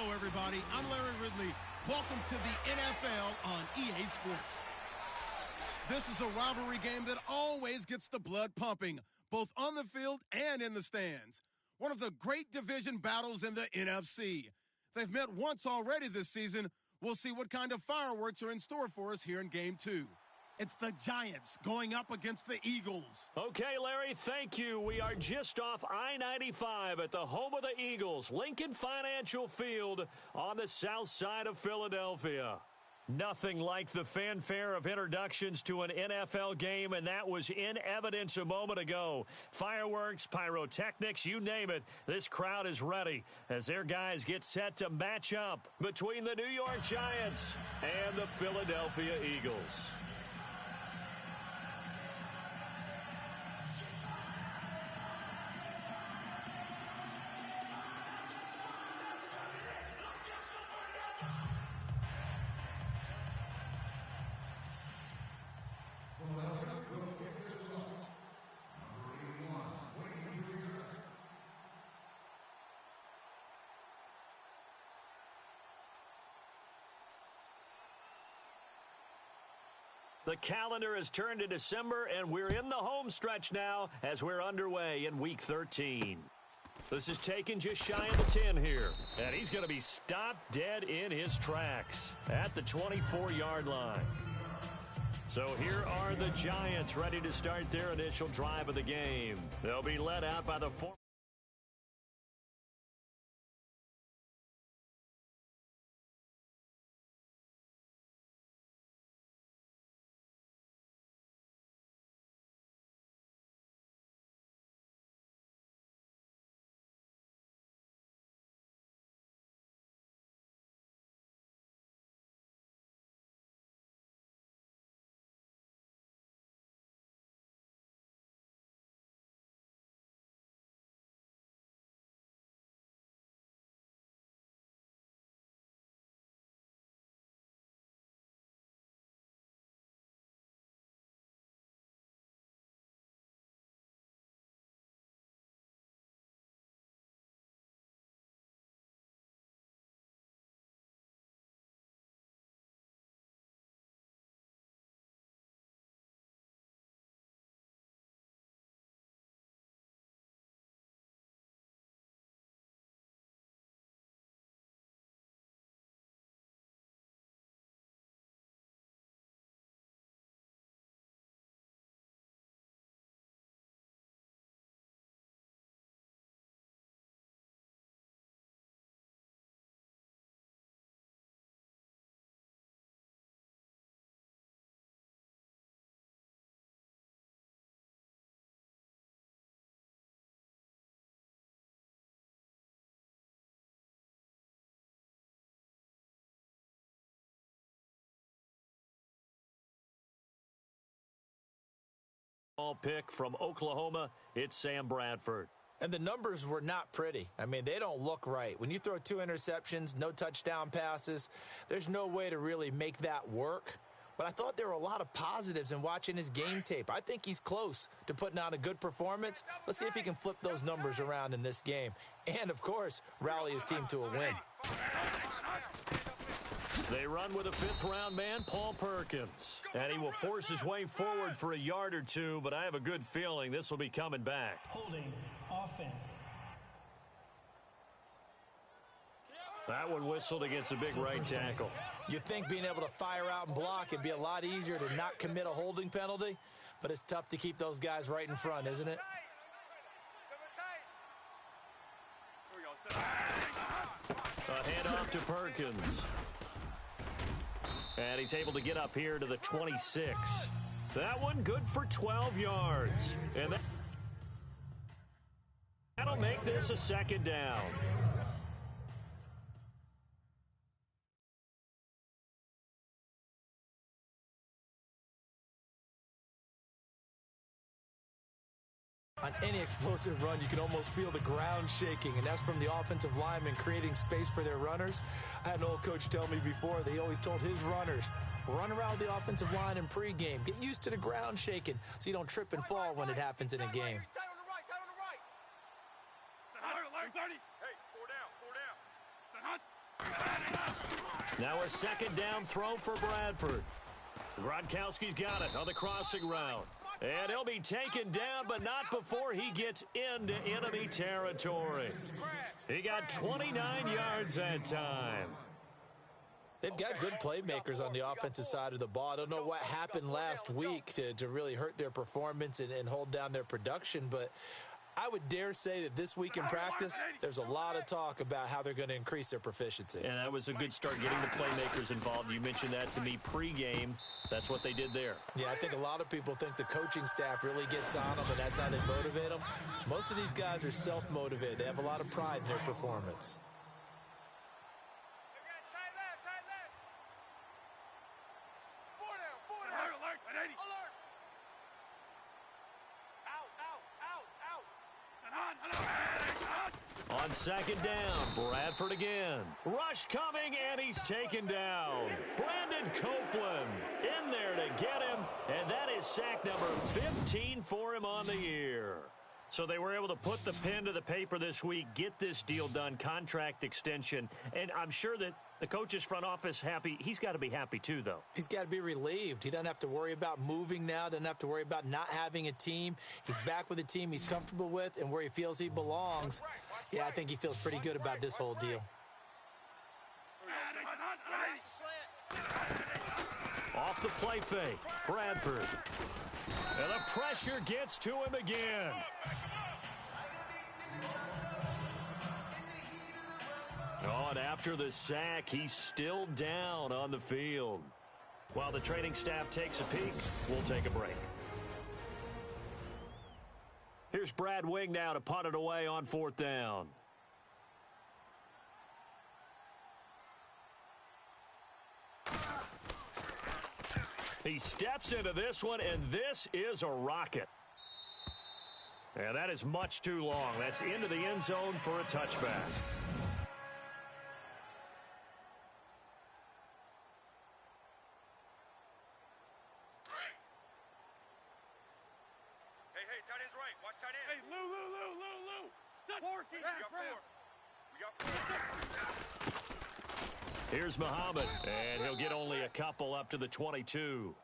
Hello, everybody. I'm Larry Ridley. Welcome to the NFL on EA Sports. This is a rivalry game that always gets the blood pumping, both on the field and in the stands. One of the great division battles in the NFC. They've met once already this season. We'll see what kind of fireworks are in store for us here in Game 2. It's the Giants going up against the Eagles. Okay, Larry, thank you. We are just off I-95 at the home of the Eagles, Lincoln Financial Field on the south side of Philadelphia. Nothing like the fanfare of introductions to an NFL game, and that was in evidence a moment ago. Fireworks, pyrotechnics, you name it, this crowd is ready as their guys get set to match up between the New York Giants and the Philadelphia Eagles. The calendar has turned to December, and we're in the home stretch now as we're underway in Week 13. This is taken just shy of the 10 here, and he's going to be stopped dead in his tracks at the 24-yard line. So here are the Giants ready to start their initial drive of the game. They'll be led out by the pick from Oklahoma, it's Sam Bradford. And the numbers were not pretty. I mean, they don't look right. When you throw 2 interceptions, no touchdown passes, there's no way to really make that work. But I thought there were a lot of positives in watching his game tape. I think he's close to putting out a good performance. Let's see if he can flip those numbers around in this game. And, of course, rally his team to a win. They run with a 5th-round man, Paul Perkins. And he will force his way forward for a yard or two, but I have a good feeling this will be coming back. Holding offense. That one whistled against a big right tackle. You'd think being able to fire out and block it'd be a lot easier to not commit a holding penalty, but it's tough to keep those guys right in front, isn't it? A handoff to Perkins. And he's able to get up here to the 26. That one good for 12 yards. And that'll make this a 2nd down. On any explosive run, you can almost feel the ground shaking, and that's from the offensive linemen creating space for their runners. I had an old coach tell me before, they always told his runners, run around the offensive line in pregame. Get used to the ground shaking so you don't trip and fall when it happens in a game. Now a second down throw for Bradford. Gronkowski's got it on the crossing route. And he'll be taken down, but not before he gets into enemy territory. He got 29 yards that time. They've got good playmakers on the offensive side of the ball. I don't know what happened last week to really hurt their performance and hold down their production, but I would dare say that this week in practice, there's a lot of talk about how they're going to increase their proficiency. And that was a good start getting the playmakers involved. You mentioned that to me pregame. That's what they did there. Yeah, I think a lot of people think the coaching staff really gets on them, and that's how they motivate them. Most of these guys are self-motivated. They have a lot of pride in their performance. On second down, Bradford again. Rush coming, and he's taken down. Brandon Copeland in there to get him, and that is sack number 15 for him on the year. So they were able to put the pen to the paper this week, get this deal done, contract extension, and I'm sure that the coach's front office happy. He's got to be happy too, though. He's got to be relieved. He doesn't have to worry about moving now, doesn't have to worry about not having a team. He's back with a team he's comfortable with and where he feels he belongs. Yeah, I think he feels pretty good about this whole deal. Off the play fake, Bradford. And the pressure gets to him again. Oh, and after the sack, he's still down on the field. While the training staff takes a peek, we'll take a break. Here's Brad Wing now to punt it away on fourth down. He steps into this one, and this is a rocket. And that is much too long. That's into the end zone for a touchback. Hey, tight end's right. Watch tight end. Hey, Lou. We got 4. Here's Muhammad, and he'll get only a couple up to the 22.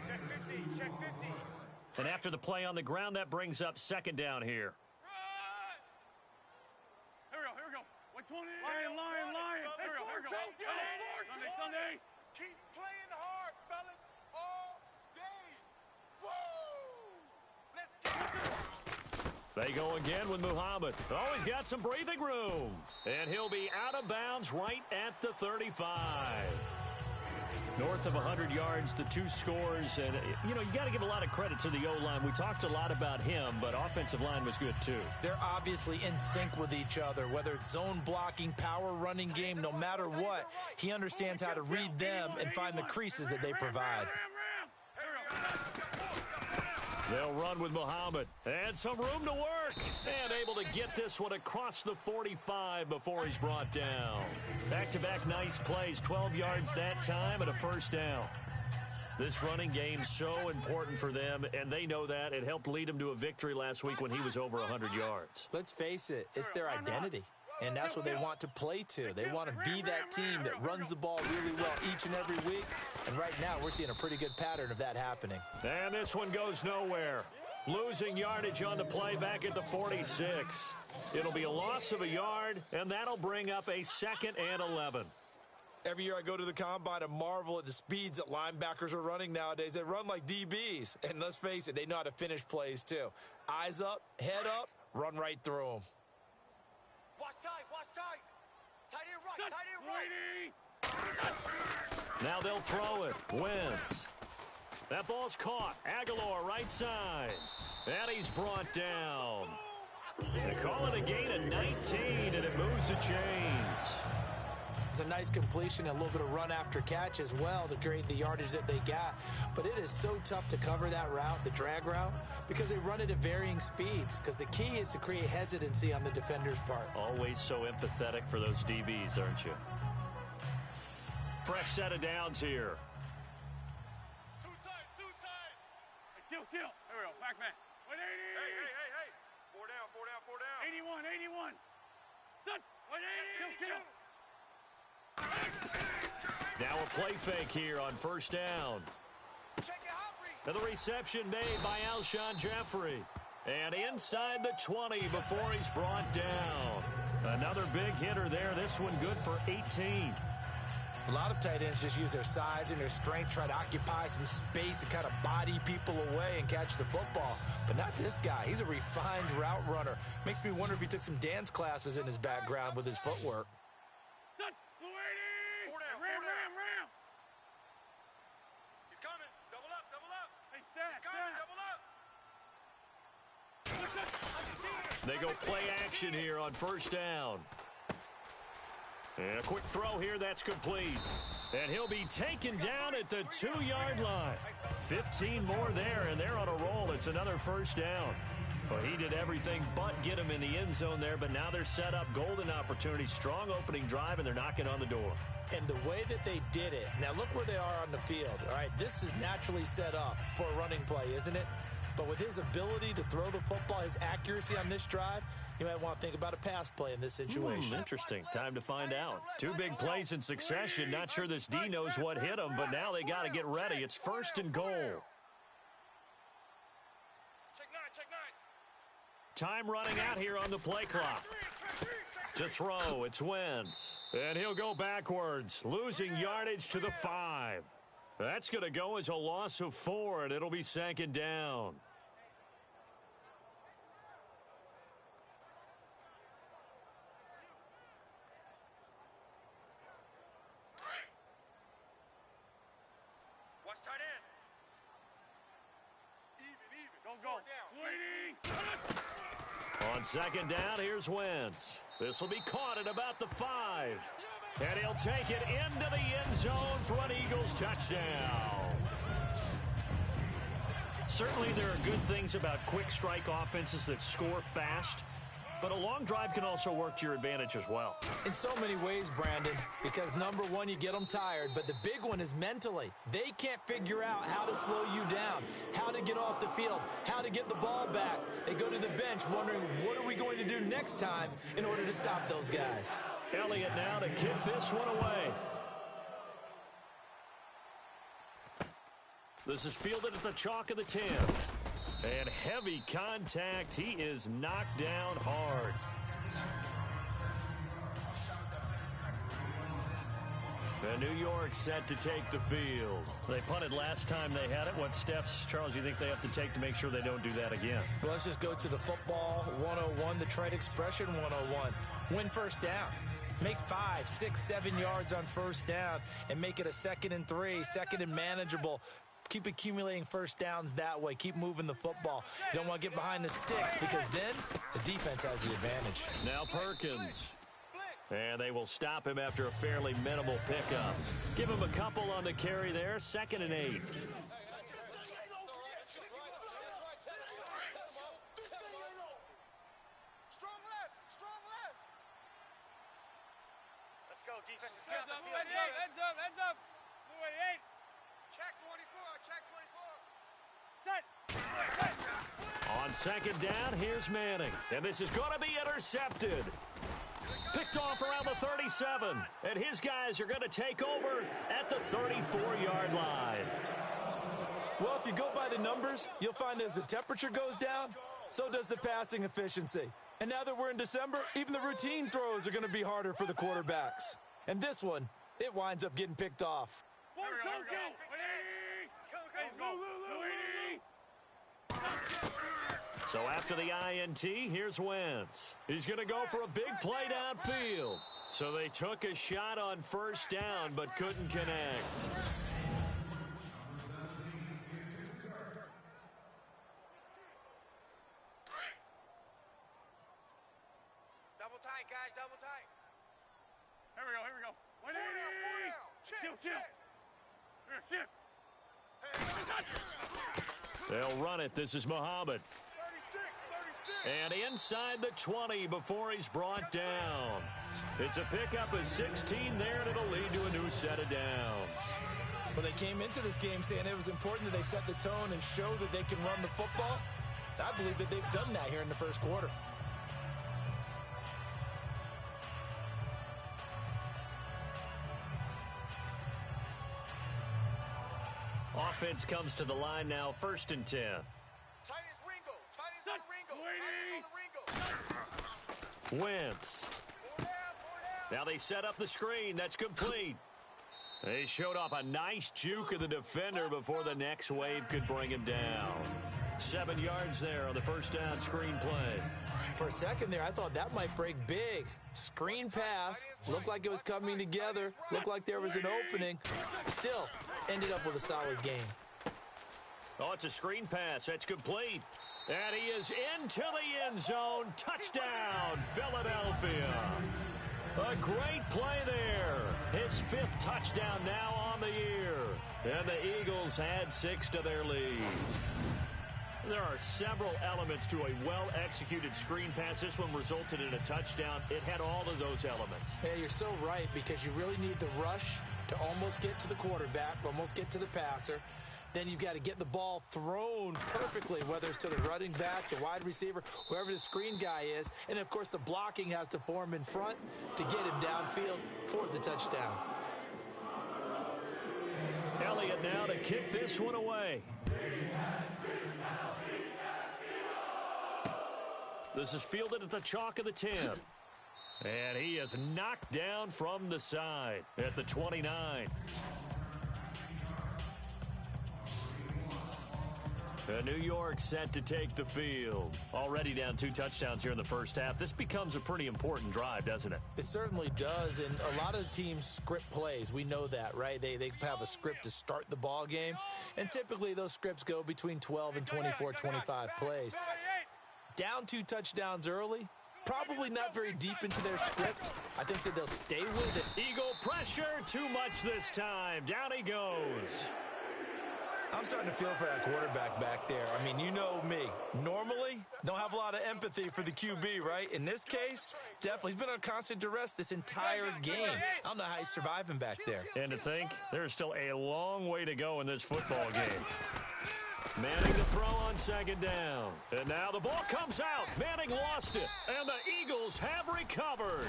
Check 50. Check 50. And after the play on the ground, that brings up second down here. Here we go. 120. Lion. Here we go. Sunday. Keep playing hard, fellas, all day. Woo! Let's get it. They go again with Muhammad. Oh, he's got some breathing room. And he'll be out of bounds right at the 35. North of 100 yards, the two scores. And, you got to give a lot of credit to the O-line. We talked a lot about him, but offensive line was good, too. They're obviously in sync with each other, whether it's zone blocking, power running game, no matter what. He understands how to read them and find the creases that they provide. They'll run with Muhammad. And some room to work. And able to get this one across the 45 before he's brought down. Back-to-back nice plays. 12 yards that time and a first down. This running game's so important for them, and they know that. It helped lead them to a victory last week when he was over 100 yards. Let's face it, it's their identity. And that's what they want to play to. They want to be that team that runs the ball really well each and every week. And right now, we're seeing a pretty good pattern of that happening. And this one goes nowhere. Losing yardage on the play back at the 46. It'll be a loss of a yard, and that'll bring up a 2nd and 11. Every year I go to the combine and marvel at the speeds that linebackers are running nowadays. They run like DBs. And let's face it, they know how to finish plays too. Eyes up, head up, run right through them. Watch tight. Tight end right. Now they'll throw it. Wentz. That ball's caught. Aguilar right side. And he's brought down. They call it a gain of 19, and it moves the chains. It's a nice completion, a little bit of run after catch as well to create the yardage that they got. But it is so tough to cover that route, the drag route, because they run it at varying speeds. Because the key is to create hesitancy on the defender's part. Always so empathetic for those DBs, aren't you? Fresh set of downs here. Two times. Hey, kill. Here we go. Back man. 180. Hey. 4 down. 81. Now a play fake here on first down. And the reception made by Alshon Jeffrey. And inside the 20 before he's brought down. Another big hitter there. This one good for 18. A lot of tight ends just use their size and their strength, try to occupy some space and kind of body people away and catch the football. But not this guy. He's a refined route runner. Makes me wonder if he took some dance classes in his background with his footwork. Ram. He's coming. Double up. Hey, stat. They go play action here on first down. And a quick throw here, that's complete. And he'll be taken down at the 2-yard line. 15 more there, and they're on a roll. It's another first down. Well, he did everything but get him in the end zone there, but now they're set up. Golden opportunity, strong opening drive, and they're knocking on the door. And the way that they did it, now look where they are on the field. All right, this is naturally set up for a running play, isn't it? But with his ability to throw the football, his accuracy on this drive, you might want to think about a pass play in this situation. Interesting. Time to find out. 2 big plays in succession. Not sure this D knows what hit him, but now they got to get ready. It's first and goal. Check nine. Time running out here on the play clock. To throw, it's Wentz. And he'll go backwards, losing yardage to the 5. That's going to go as a loss of 4, and it'll be second down. Watch tight end. Even. Go. Waiting. On second down, here's Wentz. This will be caught at about the 5. And he'll take it into the end zone for an Eagles touchdown. Certainly there are good things about quick strike offenses that score fast, but a long drive can also work to your advantage as well. In so many ways, Brandon, because number one, you get them tired, but the big one is mentally. They can't figure out how to slow you down, how to get off the field, how to get the ball back. They go to the bench wondering, what are we going to do next time in order to stop those guys? Elliott now to kick this one away. This is fielded at the chalk of the 10. And heavy contact. He is knocked down hard. And New York set to take the field. They punted last time they had it. What steps, Charles, do you think they have to take to make sure they don't do that again? Well, let's just go to the football 101, the trade expression 101. Win first down. Make 5, 6, 7 yards on first down and make it a 2nd and 3, 2nd and manageable. Keep accumulating first downs that way. Keep moving the football. You don't want to get behind the sticks because then the defense has the advantage. Now Perkins. And they will stop him after a fairly minimal pickup. Give him a couple on the carry there. 2nd and 8. Go, defense is good. Heads up. Move 88. Check 24. Set. On second down, here's Manning. And this is going to be intercepted. Picked off around the 37. And his guys are going to take over at the 34-yard line. Well, if you go by the numbers, you'll find as the temperature goes down, so does the passing efficiency. And now that we're in December, even the routine throws are going to be harder for the quarterbacks. And this one, it winds up getting picked off. So after the INT, here's Wentz. He's going to go for a big play downfield. So they took a shot on first down but couldn't connect. Double tight, guys, double tight. Here we go. Four down. Chip. They'll run it. This is Muhammad. 36. And inside the 20 before he's brought down. It's a pickup of 16 there, and it'll lead to a new set of downs. Well, they came into this game saying it was important that they set the tone and show that they can run the football. I believe that they've done that here in the first quarter. offense comes to the line now, 1st and 10. Tight as Ringo. Tight as on Ringo. Tight as on Ringo. Wentz. Now they set up the screen. That's complete. They showed off a nice juke of the defender before the next wave could bring him down. 7 yards there on the first down screen play. For a second there, I thought that might break big. Screen pass. Looked like it was coming together. Looked like there was an opening. Still, ended up with a solid game. Oh, it's a screen pass. That's complete. And he is into the end zone. Touchdown, Philadelphia. A great play there. His 5th touchdown now on the year. And the Eagles add 6 to their lead. There are several elements to a well-executed screen pass. This one resulted in a touchdown. It had all of those elements. Yeah, you're so right, because you really need the rush to almost get to the quarterback, almost get to the passer. Then you've got to get the ball thrown perfectly, whether it's to the running back, the wide receiver, whoever the screen guy is. And, of course, the blocking has to form in front to get him downfield for the touchdown. Elliott now to kick this one away. This is fielded at the chalk of the 10. And he is knocked down from the side at the 29. New York set to take the field. Already down 2 touchdowns here in the first half. This becomes a pretty important drive, doesn't it? It certainly does, and a lot of teams script plays. We know that, right? They have a script to start the ball game, and typically those scripts go between 12 and 24, 25 plays. Down 2 touchdowns early, probably not very deep into their script. I think that they'll stay with it. Eagle pressure, too much this time. Down he goes. I'm starting to feel for that quarterback back there. I mean, you know me. Normally, don't have a lot of empathy for the QB, right? In this case, definitely. He's been on constant duress this entire game. I don't know how he's surviving back there. And to think, there's still a long way to go in this football game. Manning to throw on 2nd down. And now the ball comes out. Manning lost it. And the Eagles have recovered.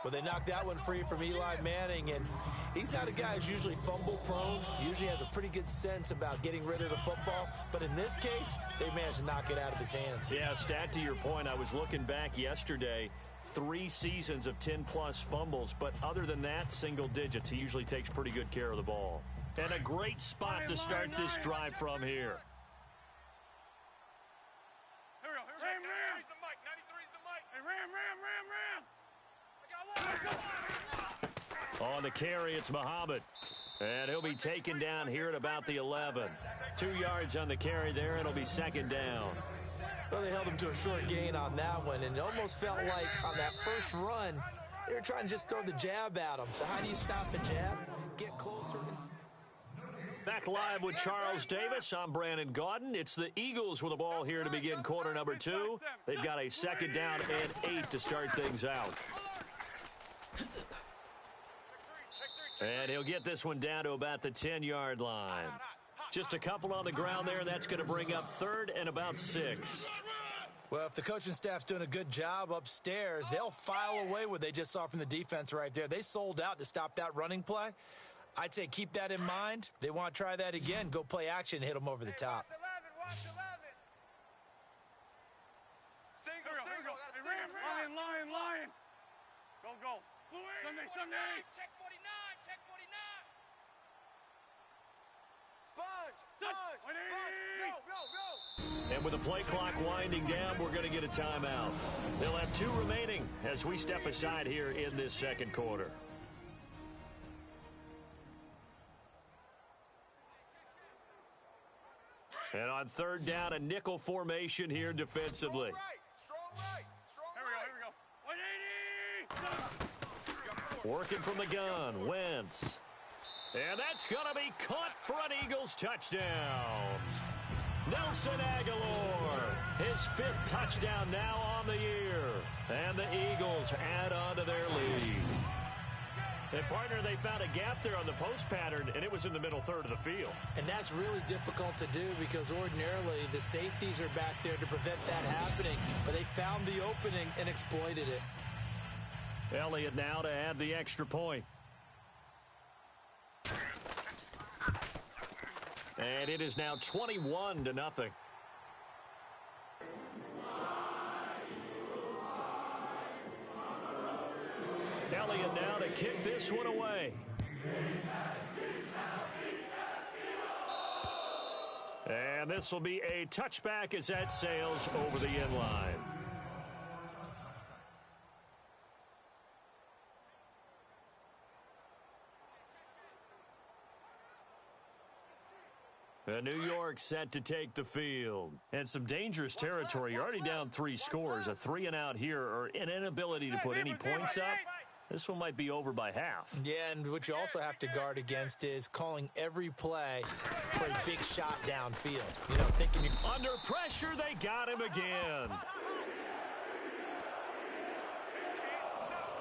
Well, they knocked that one free from Eli Manning, and he's not a guy who's usually fumble-prone, usually has a pretty good sense about getting rid of the football. But in this case, they managed to knock it out of his hands. Yeah, stat to your point, I was looking back yesterday, 3 seasons of 10-plus fumbles. But other than that, single digits. He usually takes pretty good care of the ball. And a great spot to start this drive from here. Here we go. Ram, ram. 93's the mic. 93's the mic. Hey, ram, ram, ram, ram. On the carry, it's Muhammad. And he'll be taken down here at about the 11. 2 yards on the carry there. It'll be 2nd down. Well, they held him to a short gain on that one, and it almost felt like on that first run, they were trying to just throw the jab at him. So how do you stop the jab? Get closer. Back live with Charles Davis. I'm Brandon Gaudin. It's the Eagles with the ball here to begin quarter number 2. They've got a 2nd down and 8 to start things out. And he'll get this one down to about the 10-yard line. Just a couple on the ground there, and that's going to bring up 3rd and about 6. Well, if the coaching staff's doing a good job upstairs, they'll file away what they just saw from the defense right there. They sold out to stop that running play. I'd say keep that in mind. They want to try that again. Go play action, hit them over the top. Watch 11. Single. Hey, ram, ram. Lion. Go. Sunday. Check 49. Check 49. Sponge. Go. And with the play clock winding down, we're going to get a timeout. They'll have 2 remaining as we step aside here in this 2nd quarter. And on 3rd down, a nickel formation here defensively. Strong right. Here we go. 180. Working from the gun, Wentz. And that's going to be caught for an Eagles touchdown. Nelson Aguilar, his 5th touchdown now on the year. And the Eagles add on to their lead. And, partner, they found a gap there on the post pattern, and it was in the middle 3rd of the field. And that's really difficult to do because ordinarily the safeties are back there to prevent that happening. But they found the opening and exploited it. Elliott now to add the extra point. And it is now 21-0. Elliott now to kick this one away. And this will be a touchback as that sails over the end line. New York set to take the field. And some dangerous territory. You're already down 3 scores. A 3-and-out here or an inability to put any points up. This one might be over by half. Yeah, and what you also have to guard against is calling every play for a big shot downfield. You know, thinking you're under pressure, they got him again.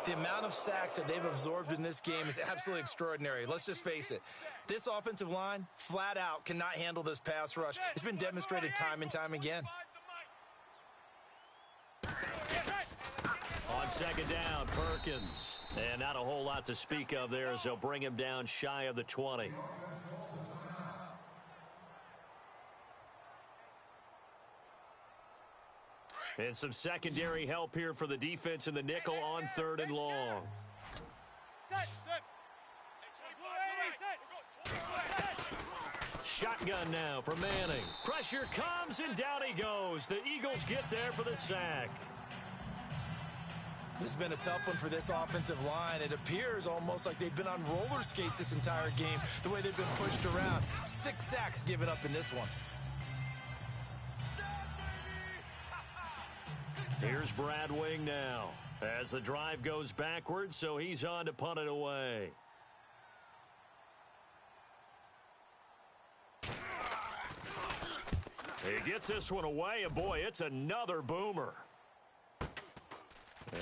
The amount of sacks that they've absorbed in this game is absolutely extraordinary. Let's just face it. This offensive line, flat out, cannot handle this pass rush. It's been demonstrated time and time again. On second down, Perkins. And not a whole lot to speak of there as they'll bring him down shy of the 20. And some secondary help here for the defense in the nickel on 3rd and long. Shotgun now for Manning. Pressure comes and down he goes. The Eagles get there for the sack. This has been a tough one for this offensive line. It appears almost like they've been on roller skates this entire game, the way they've been pushed around. 6 sacks given up in this one. Here's Brad Wing now as the drive goes backwards, so he's on to punt it away. He gets this one away, and boy, it's another boomer.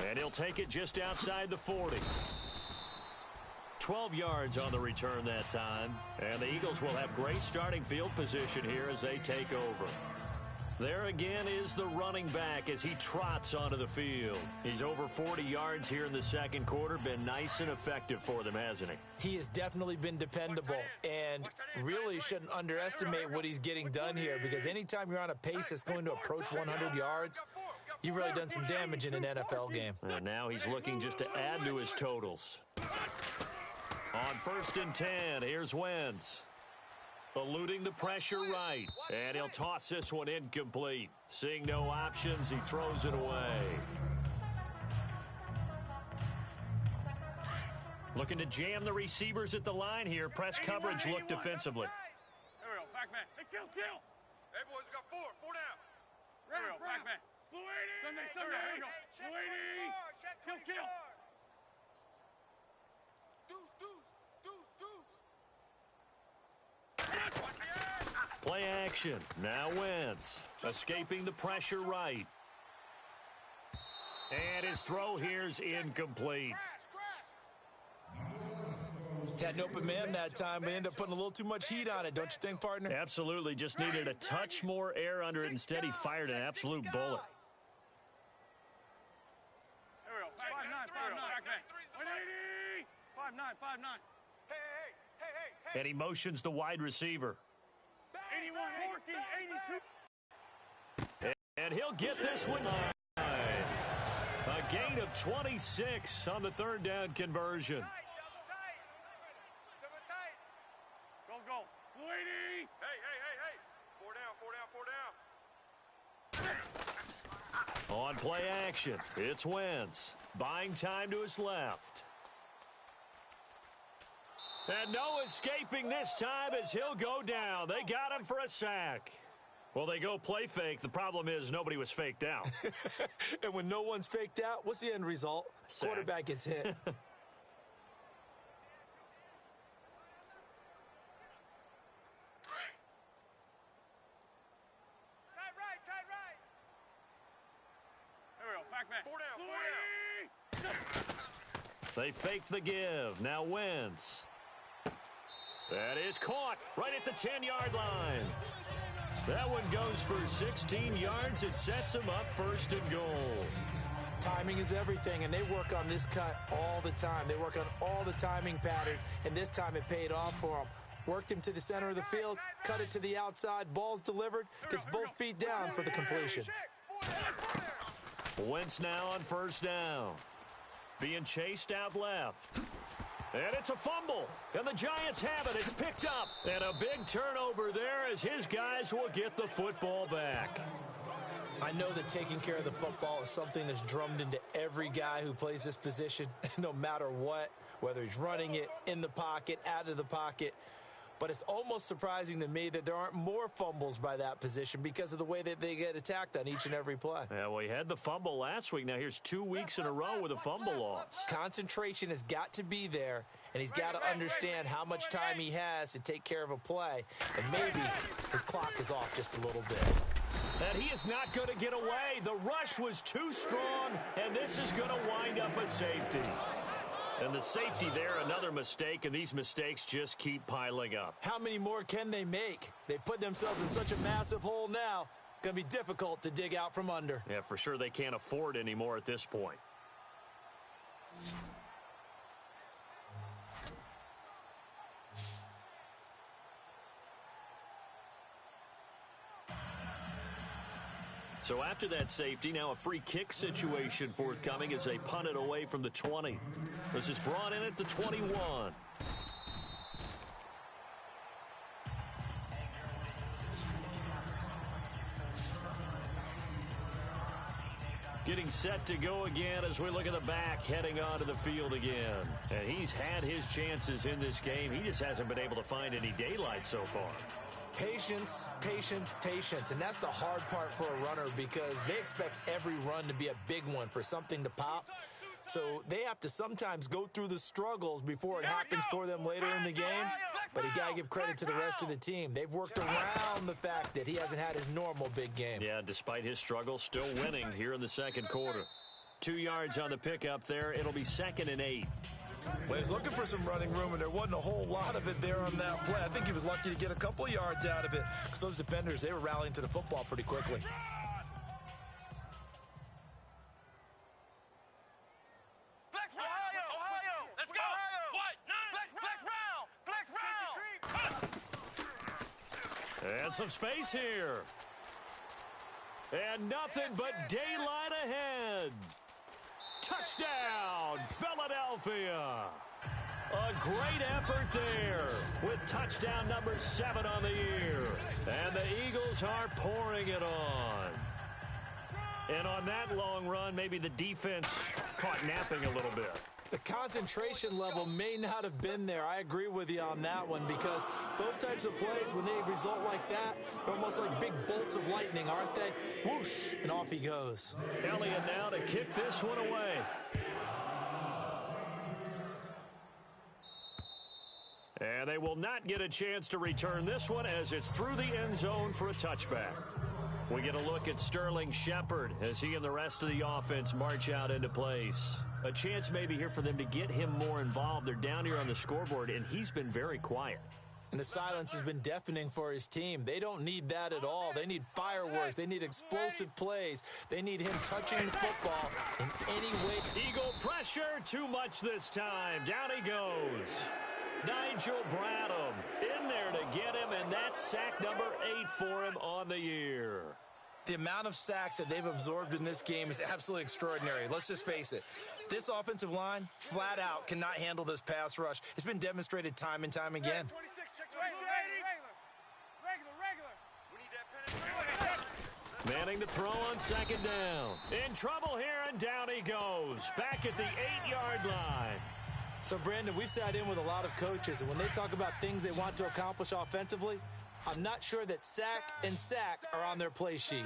And he'll take it just outside the 40. 12 yards on the return that time. And the Eagles will have great starting field position here as they take over. There again is the running back as he trots onto the field. He's over 40 yards here in the second quarter. Been nice and effective for them, hasn't he? He has definitely been dependable and really shouldn't underestimate what he's getting done here, because anytime you're on a pace that's going to approach 100 yards, you've really done some damage in an NFL game. And now he's looking just to add to his totals. On 1st and 10, here's Wentz. Eluding the pressure right. And he'll toss this one incomplete. Seeing no options, he throws it away. Looking to jam the receivers at the line here. Press coverage look defensively. There we go, back man. Hey, kill. Hey, boys, we got 4 down. There we go, back man. Blue 80. Sunday, here we go. Blue 80. Kill. Play action. Now Wentz. Escaping the pressure right. And his throw here's incomplete. Had an open man that time, but ended up putting a little too much heat on it, don't you think, partner? Absolutely. Just needed a touch more air under it. Instead, he fired an absolute bullet. There we go. 5'9", back man. 180. 5'9". Hey. And he motions the wide receiver. 81, 14, 82. And he'll get this one. A gain of 26 on the 3rd down conversion. Go. Blue 80. Hey. 4 down. On play action, it's Wentz. Buying time to his left. And no escaping this time as he'll go down. They got him for a sack. Well, they go play fake. The problem is nobody was faked out. And when no one's faked out, what's the end result? Sack. Quarterback gets hit. Tight right. There we go, back man. 4 down. They fake the give. Now Wentz. That is caught right at the 10-yard line. That one goes for 16 yards. It sets him up 1st and goal. Timing is everything, and they work on this cut all the time. They work on all the timing patterns, and this time it paid off for them. Worked him to the center of the field, cut it to the outside, ball's delivered, gets both feet down for the completion. Wentz now on first down. Being chased out left. And it's a fumble. And the Giants have it. It's picked up. And a big turnover there as his guys will get the football back. I know that taking care of the football is something that's drummed into every guy who plays this position, no matter what, whether he's running it, in the pocket, out of the pocket. But it's almost surprising to me that there aren't more fumbles by that position because of the way that they get attacked on each and every play. Yeah, well, he had the fumble last week. Now here's 2 weeks in a row with a fumble loss. Concentration has got to be there, and he's got to understand how much time he has to take care of a play. And maybe his clock is off just a little bit. And he is not going to get away. The rush was too strong, and this is going to wind up a safety. And the safety there, another mistake, and these mistakes just keep piling up. How many more can they make? They put themselves in such a massive hole now. Going to be difficult to dig out from under. Yeah, for sure they can't afford anymore at this point. So after that safety, now a free kick situation forthcoming as they punt it away from the 20. This is brought in at the 21. Getting set to go again as we look at the back, heading onto the field again. And he's had his chances in this game. He just hasn't been able to find any daylight so far. Patience, patience, patience. And that's the hard part for a runner because they expect every run to be a big one for something to pop. So they have to sometimes go through the struggles before it happens for them later in the game. But you got to give credit to the rest of the team. They've worked around the fact that he hasn't had his normal big game. Yeah, despite his struggles, still winning here in the second quarter. 2 yards on the pickup there. It'll be 2nd and 8. Well, he's looking for some running room, and there wasn't a whole lot of it there on that play. I think he was lucky to get a couple yards out of it because those defenders, they were rallying to the football pretty quickly. Ohio! Let's go! What? Flex round! And some space here. And nothing but daylight ahead. Touchdown, Philadelphia. A great effort there with touchdown number 7 on the year. And the Eagles are pouring it on. And on that long run, maybe the defense caught napping a little bit. The concentration level may not have been there. I agree with you on that one because those types of plays, when they result like that, they're almost like big bolts of lightning, aren't they? Whoosh, and off he goes. Elliott now to kick this one away. And they will not get a chance to return this one as it's through the end zone for a touchback. We get a look at Sterling Shepard as he and the rest of the offense march out into place. A chance maybe here for them to get him more involved. They're down here on the scoreboard, and he's been very quiet. And the silence has been deafening for his team. They don't need that at all. They need fireworks. They need explosive plays. They need him touching the football in any way. Eagle pressure, too much this time. Down he goes. Nigel Bradham in there to get him, and that's sack number 8 for him on the year. The amount of sacks that they've absorbed in this game is absolutely extraordinary. Let's just face it. This offensive line, flat out, cannot handle this pass rush. It's been demonstrated time and time again. Manning to throw on 2nd down. In trouble here, and down he goes. Back at the 8-yard line. So, Brandon, we sat in with a lot of coaches, and when they talk about things they want to accomplish offensively, I'm not sure that sack and sack are on their play sheet.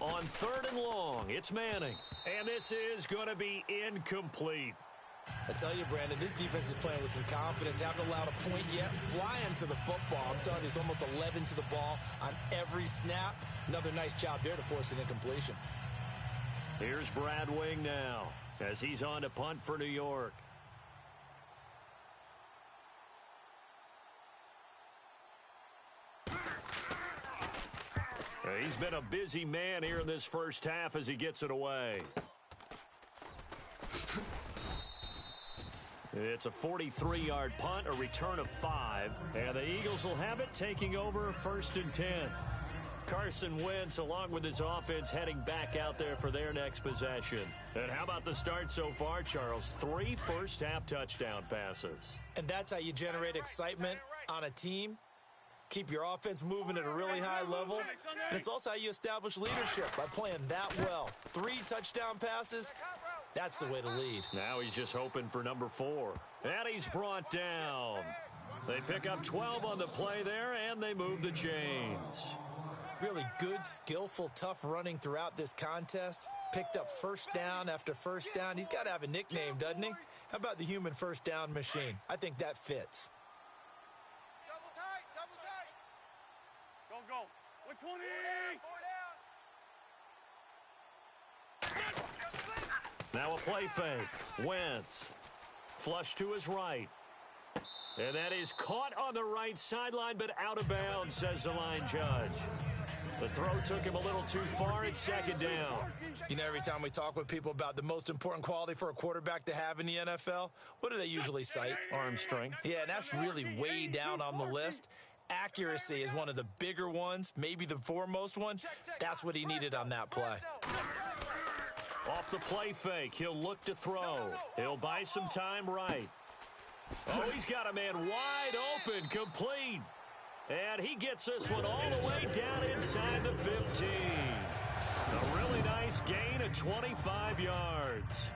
On 3rd and long, it's Manning. And this is going to be incomplete. I tell you, Brandon, this defense is playing with some confidence. Haven't allowed a point yet. Flying to the football. I'm telling you, it's almost 11 to the ball on every snap. Another nice job there to force an incompletion. Here's Brad Wing now as he's on to punt for New York. He's been a busy man here in this first half as he gets it away. It's a 43-yard punt, a return of 5, and the Eagles will have it taking over 1st and 10. Carson Wentz, along with his offense, heading back out there for their next possession. And how about the start so far, Charles? 3 first-half touchdown passes. And that's how you generate excitement on a team. Keep your offense moving at a really high level. And it's also how you establish leadership by playing that well. 3 touchdown passes, that's the way to lead. Now he's just hoping for number 4. And he's brought down. They pick up 12 on the play there, and they move the chains. Really good, skillful, tough running throughout this contest. Picked up first down after first down. He's got to have a nickname, doesn't he? How about the human first down machine? I think that fits. Double tight, double tight. Go. 120. 4 down. Now a play fake. Wentz. Flush to his right. And that is caught on the right sideline, but out of bounds, says the line judge. The throw took him a little too far. It's 2nd down. You know, every time we talk with people about the most important quality for a quarterback to have in the NFL, what do they usually cite? Arm strength. Yeah, and that's really way down on the list. Accuracy is one of the bigger ones, maybe the foremost one. That's what he needed on that play. Off the play fake, he'll look to throw. He'll buy some time right. Oh, he's got a man wide open, complete. And he gets this one all the way down inside the 15. A really nice gain of 25 yards.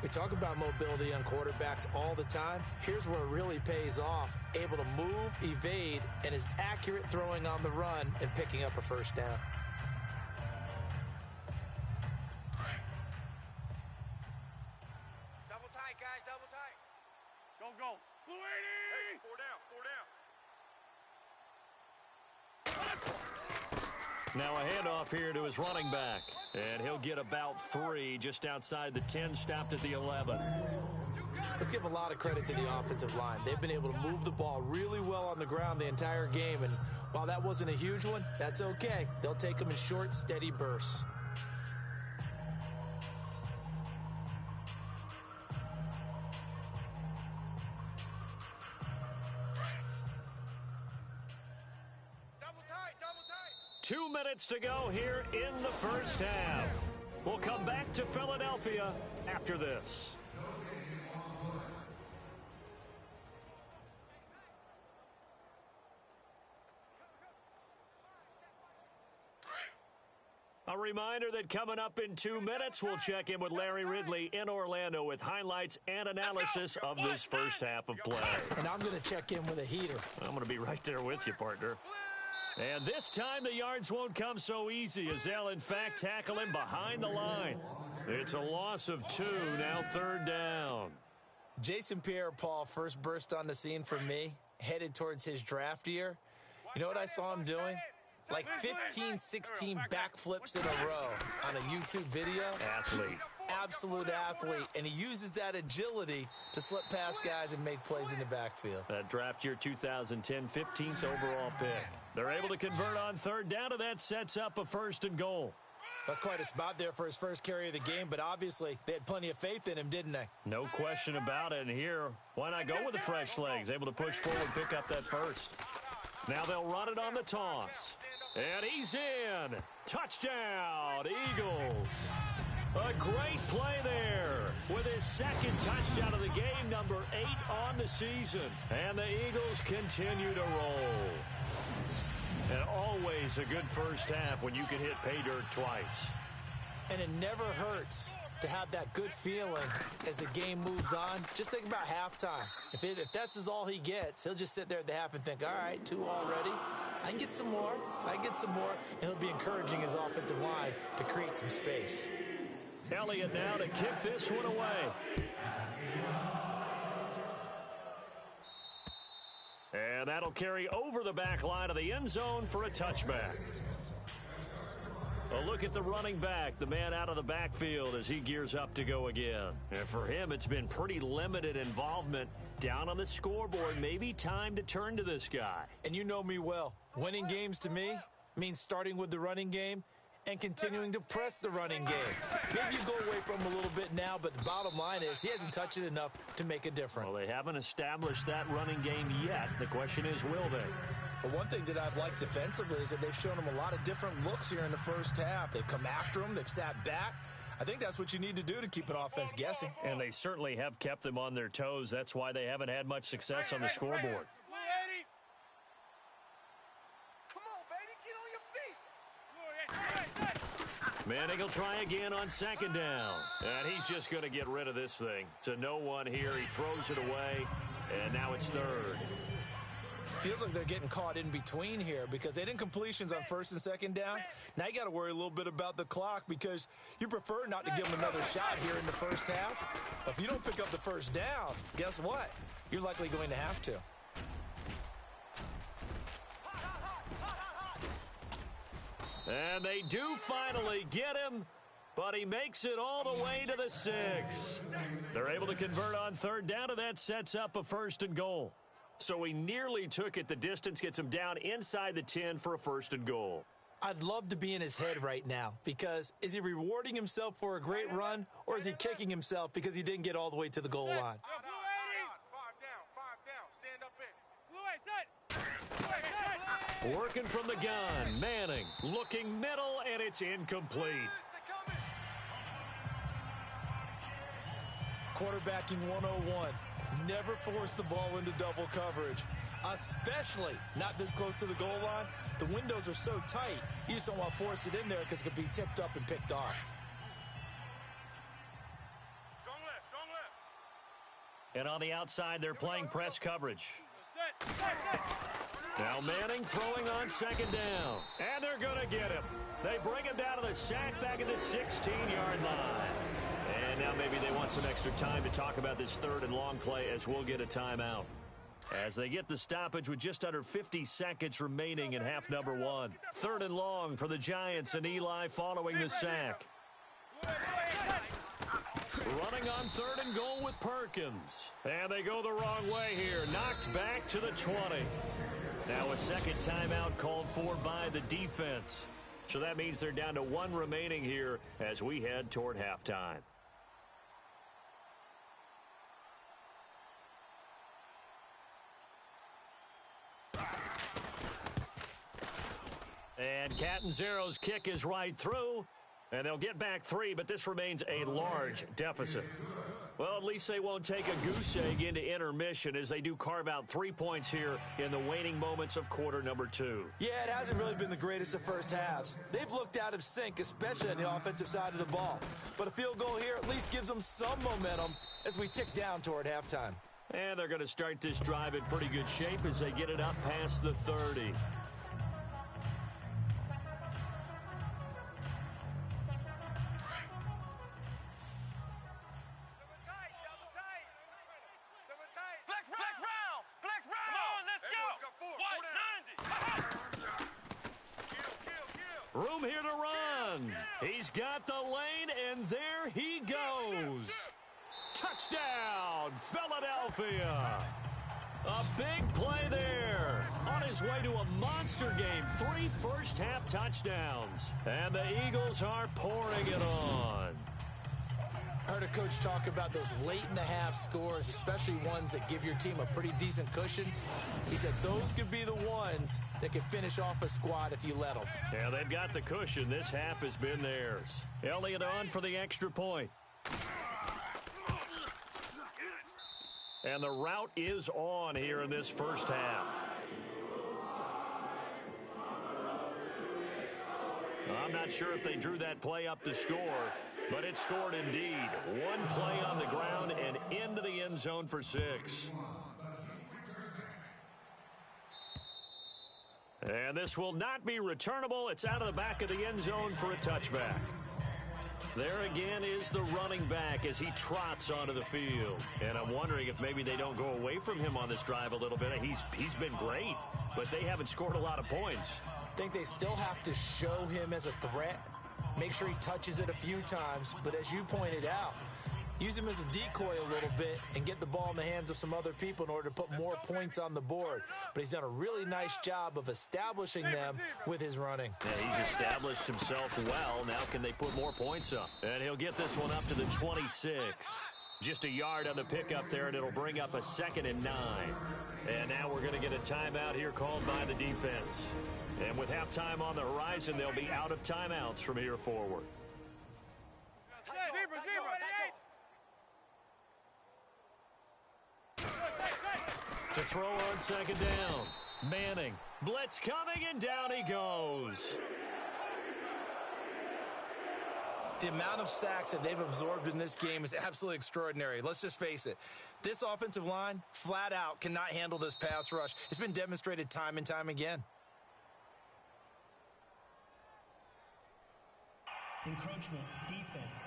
We talk about mobility on quarterbacks all the time. Here's where it really pays off. Able to move, evade, and is accurate throwing on the run and picking up a first down. Double tight, guys, double tight. Go. Blue 80. Hey, 4 down, 4 down. Now a handoff here to his running back. And he'll get about 3 just outside the 10, stopped at the 11. Let's give a lot of credit to the offensive line. They've been able to move the ball really well on the ground the entire game. And while that wasn't a huge one, that's okay. They'll take them in short, steady bursts. Double tight, double tight. 2 minutes to go here in the first half. We'll come back to Philadelphia after this. A reminder that coming up in 2 minutes, we'll check in with Larry Ridley in Orlando with highlights and analysis of this first half of play. And I'm going to check in with a heater. I'm going to be right there with you, partner. And this time the yards won't come so easy as they'll, in fact, tackle him behind the line. It's a loss of 2, now 3rd down. Jason Pierre-Paul first burst on the scene for me, headed towards his draft year. You know what I saw him doing? Like 15, 16 backflips in a row on a YouTube video. Athlete. Absolute athlete. And he uses that agility to slip past guys and make plays in the backfield. That draft year 2010, 15th overall pick. They're able to convert on 3rd down, and that sets up a 1st and goal. That's quite a spot there for his first carry of the game, but obviously they had plenty of faith in him, didn't they? No question about it. And here, why not go with the fresh legs? Able to push forward, pick up that first. Now they'll run it on the toss. And he's in. Touchdown, Eagles. A great play there with his 2nd touchdown of the game, number 8 on the season. And the Eagles continue to roll. And always a good first half when you can hit pay dirt twice. And it never hurts to have that good feeling as the game moves on. Just think about halftime. If that's all he gets, he'll just sit there at the half and think, all right, 2 already. I can get some more. And he'll be encouraging his offensive line to create some space. Elliott now to kick this one away. And that'll carry over the back line of the end zone for a touchback. A look at the running back, the man out of the backfield as he gears up to go again. And for him, it's been pretty limited involvement down on the scoreboard. Maybe time to turn to this guy. And you know me well. Winning games to me means starting with the running game and continuing to press the running game. Maybe you go away from him a little bit now, but the bottom line is he hasn't touched it enough to make a difference. Well, they haven't established that running game yet. The question is, will they? But one thing that I've liked defensively is that they've shown him a lot of different looks here in the first half. They've come after him. They've sat back. I think that's what you need to do to keep an offense guessing. And they certainly have kept them on their toes. That's why they haven't had much success on the scoreboard. Come on, baby, get on your feet. Manning will try again on second down. And he's just going to get rid of this thing. To no one here. He throws it away. And now it's third. Feels like they're getting caught in between here because they didn't completions on first and second down. Now you got to worry a little bit about the clock because you prefer not to give them another shot here in the first half. But if you don't pick up the first down, guess what? You're likely going to have to. And they do finally get him, but he makes it all the way to the 6. They're able to convert on third down, and that sets up a 1st and goal. So he nearly took it. The distance gets him down inside the 10 for a 1st and goal. I'd love to be in his head right now because is he rewarding himself for a great run or is he kicking himself because he didn't get all the way to the goal line? 5 down. Working from the gun, Manning looking middle, and it's incomplete. Quarterbacking 101. Never force the ball into double coverage, especially not this close to the goal line. The windows are so tight, you just don't want to force it in there because it could be tipped up and picked off. Strong left. And on the outside, they're playing press coverage. Now Manning throwing on second down, and they're going to get him. They bring him down to the sack back at the 16-yard line. And now maybe they want some extra time to talk about this third and long play as we'll get a timeout. As they get the stoppage with just under 50 seconds remaining in half number 1. 3rd and long for the Giants and Eli following the sack. Running on 3rd and goal with Perkins. And they go the wrong way here. Knocked back to the 20. Now a second timeout called for by the defense. So that means they're down to 1 remaining here as we head toward halftime. And Catanzaro's kick is right through, and they'll get back 3, but this remains a large deficit. Well, at least they won't take a goose egg into intermission as they do carve out 3 points here in the waning moments of quarter number 2. Yeah, it hasn't really been the greatest of first halves. They've looked out of sync, especially on the offensive side of the ball. But a field goal here at least gives them some momentum as we tick down toward halftime. And they're going to start this drive in pretty good shape as they get it up past the 30. Room here to run. He's got the lane, and there he goes. Touchdown, Philadelphia. A big play there. On his way to a monster game. 3 first-half touchdowns. And the Eagles are pouring it on. I heard a coach talk about those late-in-the-half scores, especially ones that give your team a pretty decent cushion. He said those could be the ones that can finish off a squad if you let them. Yeah, they've got the cushion. This half has been theirs. Elliott on for the extra point. And the route is on here in this first half. I'm not sure if they drew that play up to score, but it scored indeed. 1 play on the ground and into the end zone for 6. And this will not be returnable. It's out of the back of the end zone for a touchback. There again is the running back as he trots onto the field. And I'm wondering if maybe they don't go away from him on this drive a little bit. He's been great, but they haven't scored a lot of points. I think they still have to show him as a threat. Make sure he touches it a few times. But as you pointed out, use him as a decoy a little bit, and get the ball in the hands of some other people in order to put more points on the board. But he's done a really nice job of establishing them with his running. Yeah, he's established himself well. Now can they put more points up? And he'll get this one up to the 26. Just a yard on the pickup there, and it'll bring up a 2nd and 9. And now we're going to get a timeout here called by the defense. And with halftime on the horizon, they'll be out of timeouts from here forward. To throw on 2nd down. Manning. Blitz coming, and down he goes. The amount of sacks that they've absorbed in this game is absolutely extraordinary. Let's just face it. This offensive line, flat out, cannot handle this pass rush. It's been demonstrated time and time again. Encroachment, defense.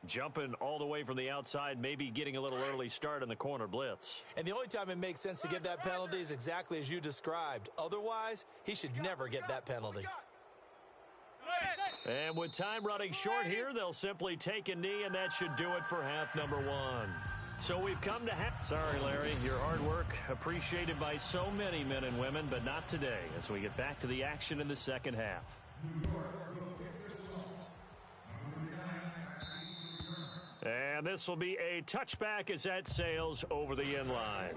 Jumping all the way from the outside, maybe getting a little early start in the corner blitz. And the only time it makes sense to get that penalty is exactly as you described. Otherwise, he should never get that penalty. And with time running short here, they'll simply take a knee, and that should do it for half number 1. So we've come to half. Sorry, Larry, your hard work appreciated by so many men and women, but not today as we get back to the action in the second half. And this will be a touchback as that sails over the end line.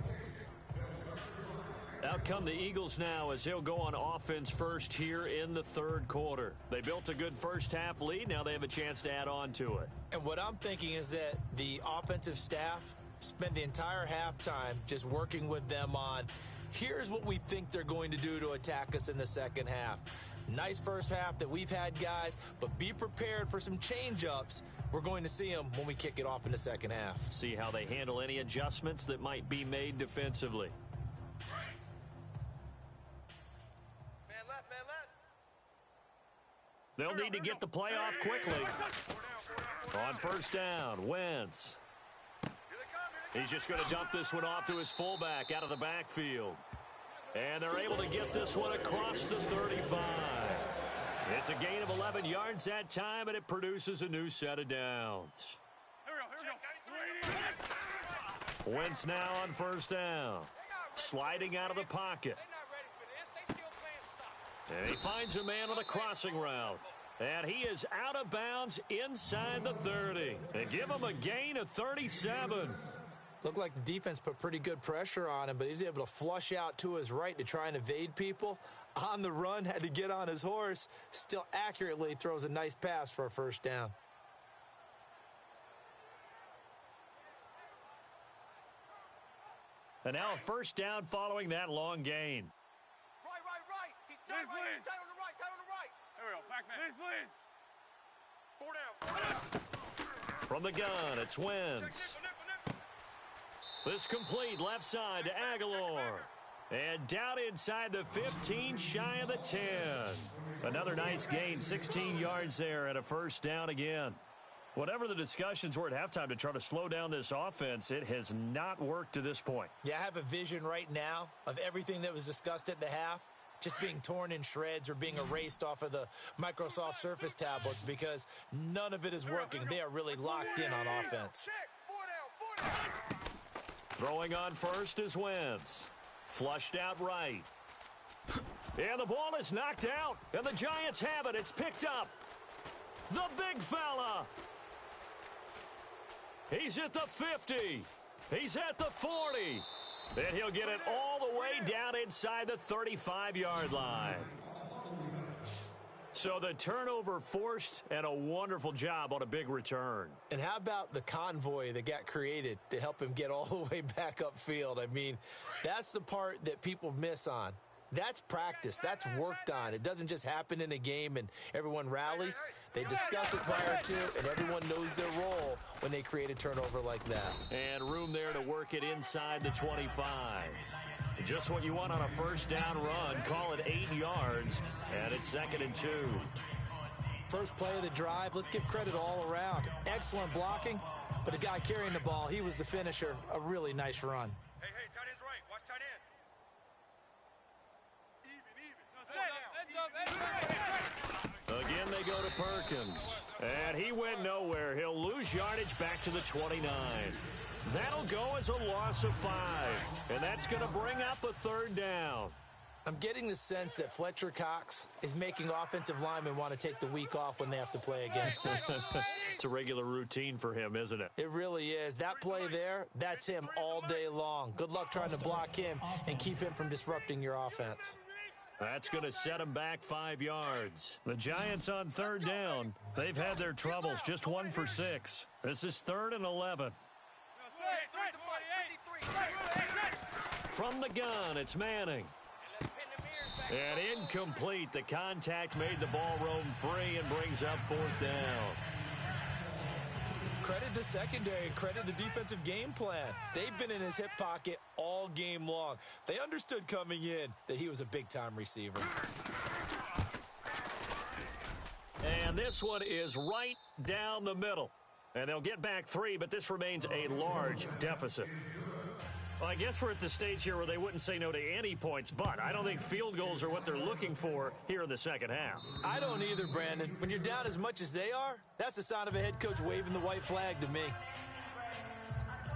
Out come the Eagles now as they'll go on offense first here in the third quarter. They built a good first half lead. Now they have a chance to add on to it. And what I'm thinking is that the offensive staff spent the entire halftime just working with them on, here's what we think they're going to do to attack us in the second half. Nice first half that we've had, guys, but be prepared for some change-ups. We're going to see them when we kick it off in the second half. See how they handle any adjustments that might be made defensively. They'll need to get the play off quickly. On first down, Wentz. He's just going to dump this one off to his fullback out of the backfield. And they're able to get this one across the 35. It's a gain of 11 yards that time, and it produces a new set of downs. Wentz now on first down. Sliding out of the pocket. And he finds a man on a crossing route. And he is out of bounds inside the 30. And give him a gain of 37. Looked like the defense put pretty good pressure on him, but he's able to flush out to his right to try and evade people. On the run, had to get on his horse. Still accurately throws a nice pass for a first down. And now a first down following that long gain. Right. He's tight right. He's tight on the right. Tight on the right. There we go. Back man. Please. 4 down. From the gun, it's Wentz. This complete left side to Aguilar. And down inside the 15, shy of the 10. Another nice gain, 16 yards there, and a first down again. Whatever the discussions were at halftime to try to slow down this offense, it has not worked to this point. Yeah, I have a vision right now of everything that was discussed at the half just being torn in shreds or being erased off of the Microsoft Surface tablets because none of it is working. They are really locked in on offense. 4 down. Throwing on first is Wentz. Flushed out right. And the ball is knocked out. And the Giants have it. It's picked up. The big fella. He's at the 50. He's at the 40. And he'll get it all the way down inside the 35-yard line. So the turnover forced and a wonderful job on a big return. And how about the convoy that got created to help him get all the way back upfield? I mean, that's the part that people miss on. That's practice. That's worked on. It doesn't just happen in a game and everyone rallies. They discuss it prior to, and everyone knows their role when they create a turnover like that. And room there to work it inside the 25. Just what you want on a first down run. Call it 8 yards, and it's 2nd and 2. First play of the drive. Let's give credit all around. Excellent blocking, but the guy carrying the ball, he was the finisher. A really nice run. Hey, tight end's right. Watch tight end. Even. Again, they they go to Perkins. And he went nowhere. He'll lose yardage back to the 29. That'll go as a loss of 5. And that's going to bring up a third down. I'm getting the sense that Fletcher Cox is making offensive linemen want to take the week off when they have to play against him. It's a regular routine for him, isn't it? It really is. That play there, that's him all day long. Good luck trying to block him and keep him from disrupting your offense. That's going to set him back 5 yards. The Giants on third down. They've had their troubles, just 1 for 6. This is 3rd and 11. From the gun, it's Manning. And incomplete. The contact made the ball roam free and brings up 4th down. Credit the secondary, credit the defensive game plan. They've been in his hip pocket all game long. They understood coming in that he was a big-time receiver. And this one is right down the middle. And they'll get back 3, but this remains a large deficit. Well, I guess we're at the stage here where they wouldn't say no to any points, but I don't think field goals are what they're looking for here in the second half. I don't either, Brandon. When you're down as much as they are, that's the sign of a head coach waving the white flag to me.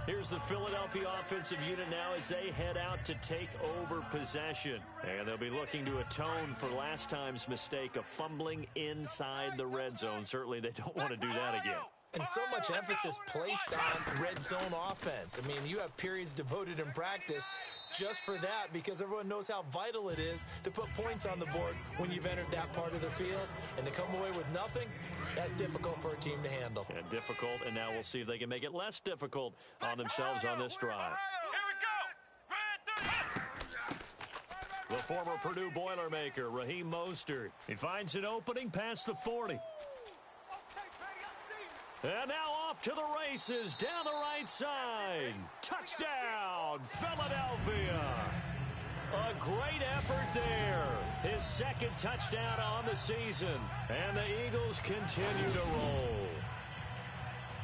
Here's the Philadelphia offensive unit now as they head out to take over possession. And they'll be looking to atone for last time's mistake of fumbling inside the red zone. Certainly they don't want to do that again. And so much emphasis placed on red zone offense. I mean, you have periods devoted in practice just for that because everyone knows how vital it is to put points on the board when you've entered that part of the field. And to come away with nothing, that's difficult for a team to handle. And difficult, and now we'll see if they can make it less difficult on themselves on this drive. The former Purdue Boilermaker, Raheem Mostert. He finds an opening past the 40. And now off to the races down the right side. Touchdown, Philadelphia. A great effort there. His second touchdown on the season. And the Eagles continue to roll.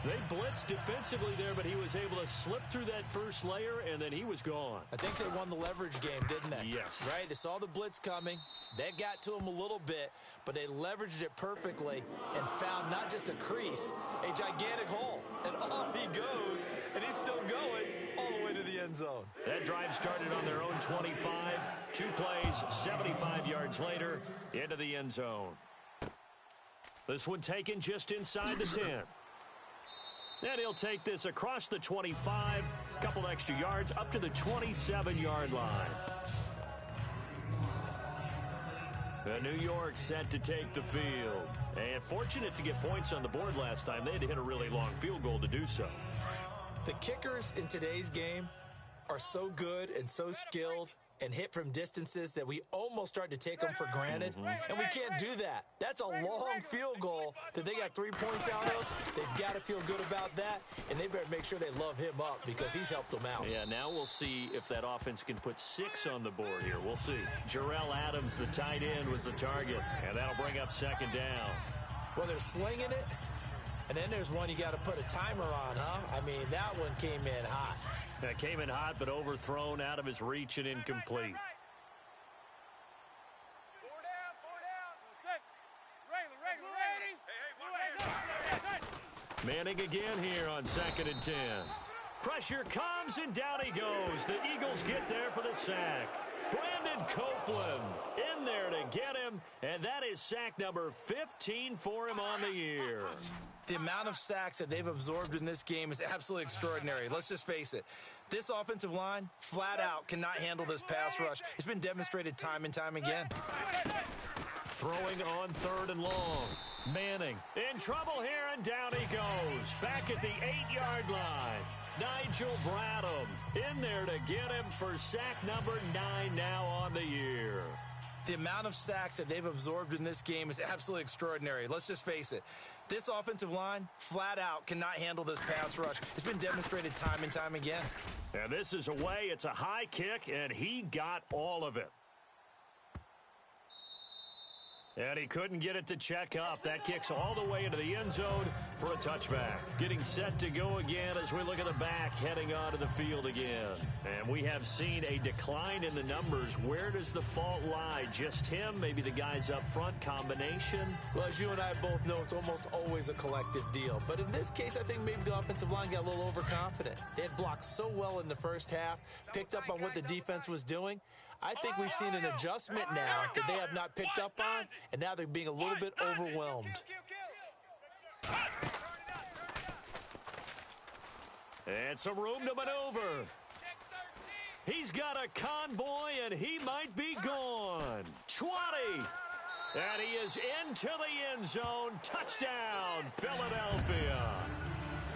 They blitzed defensively there, but he was able to slip through that first layer, and then he was gone. I think they won the leverage game, didn't they? Yes. Right? They saw the blitz coming. They got to him a little bit, but they leveraged it perfectly and found not just a crease, a gigantic hole. And off he goes, and he's still going all the way to the end zone. That drive started on their own 25. 2 plays, 75 yards later, into the end zone. This one taken just inside the 10. And he'll take this across the 25, a couple extra yards, up to the 27-yard line. The New York set to take the field. And fortunate to get points on the board last time. They had to hit a really long field goal to do so. The kickers in today's game are so good and so skilled and hit from distances that we almost start to take them for granted. And we can't do that. That's a long field goal that they got 3 points out of. They've got to feel good about that, and they better make sure they love him up because he's helped them out. Yeah, now we'll see if that offense can put 6 on the board here. We'll see. Jarrell Adams, the tight end, was the target, and that'll bring up second down. Well, they're slinging it, and then there's one you got to put a timer on, huh? I mean, that one came in hot. That came in hot, but overthrown out of his reach and incomplete. 4 down. Manning again here on 2nd and 10. Pressure comes, and down he goes. The Eagles get there for the sack. Brandon Copeland in there to get him, and that is sack number 15 for him on the year. The amount of sacks that they've absorbed in this game is absolutely extraordinary. Let's just face it. This offensive line, flat out, cannot handle this pass rush. It's been demonstrated time and time again. Throwing on 3rd and long. Manning in trouble here, and down he goes. Back at the 8-yard line. Nigel Bradham in there to get him for sack number 9 now on the year. The amount of sacks that they've absorbed in this game is absolutely extraordinary. Let's just face it. This offensive line, flat out, cannot handle this pass rush. It's been demonstrated time and time again. And this is away. It's a high kick, and he got all of it. And he couldn't get it to check up. That kicks all the way into the end zone for a touchback. Getting set to go again as we look at the back, heading onto the field again. And we have seen a decline in the numbers. Where does the fault lie? Just him? Maybe the guys up front? Combination? Well, as you and I both know, it's almost always a collective deal. But in this case, I think maybe the offensive line got a little overconfident. They had blocked so well in the first half, picked up on what the defense was doing. I think we've seen an adjustment now that they have not picked up on, and now they're being a little bit overwhelmed. And some room to maneuver. He's got a convoy, and he might be gone. 20. And he is into the end zone. Touchdown, Philadelphia.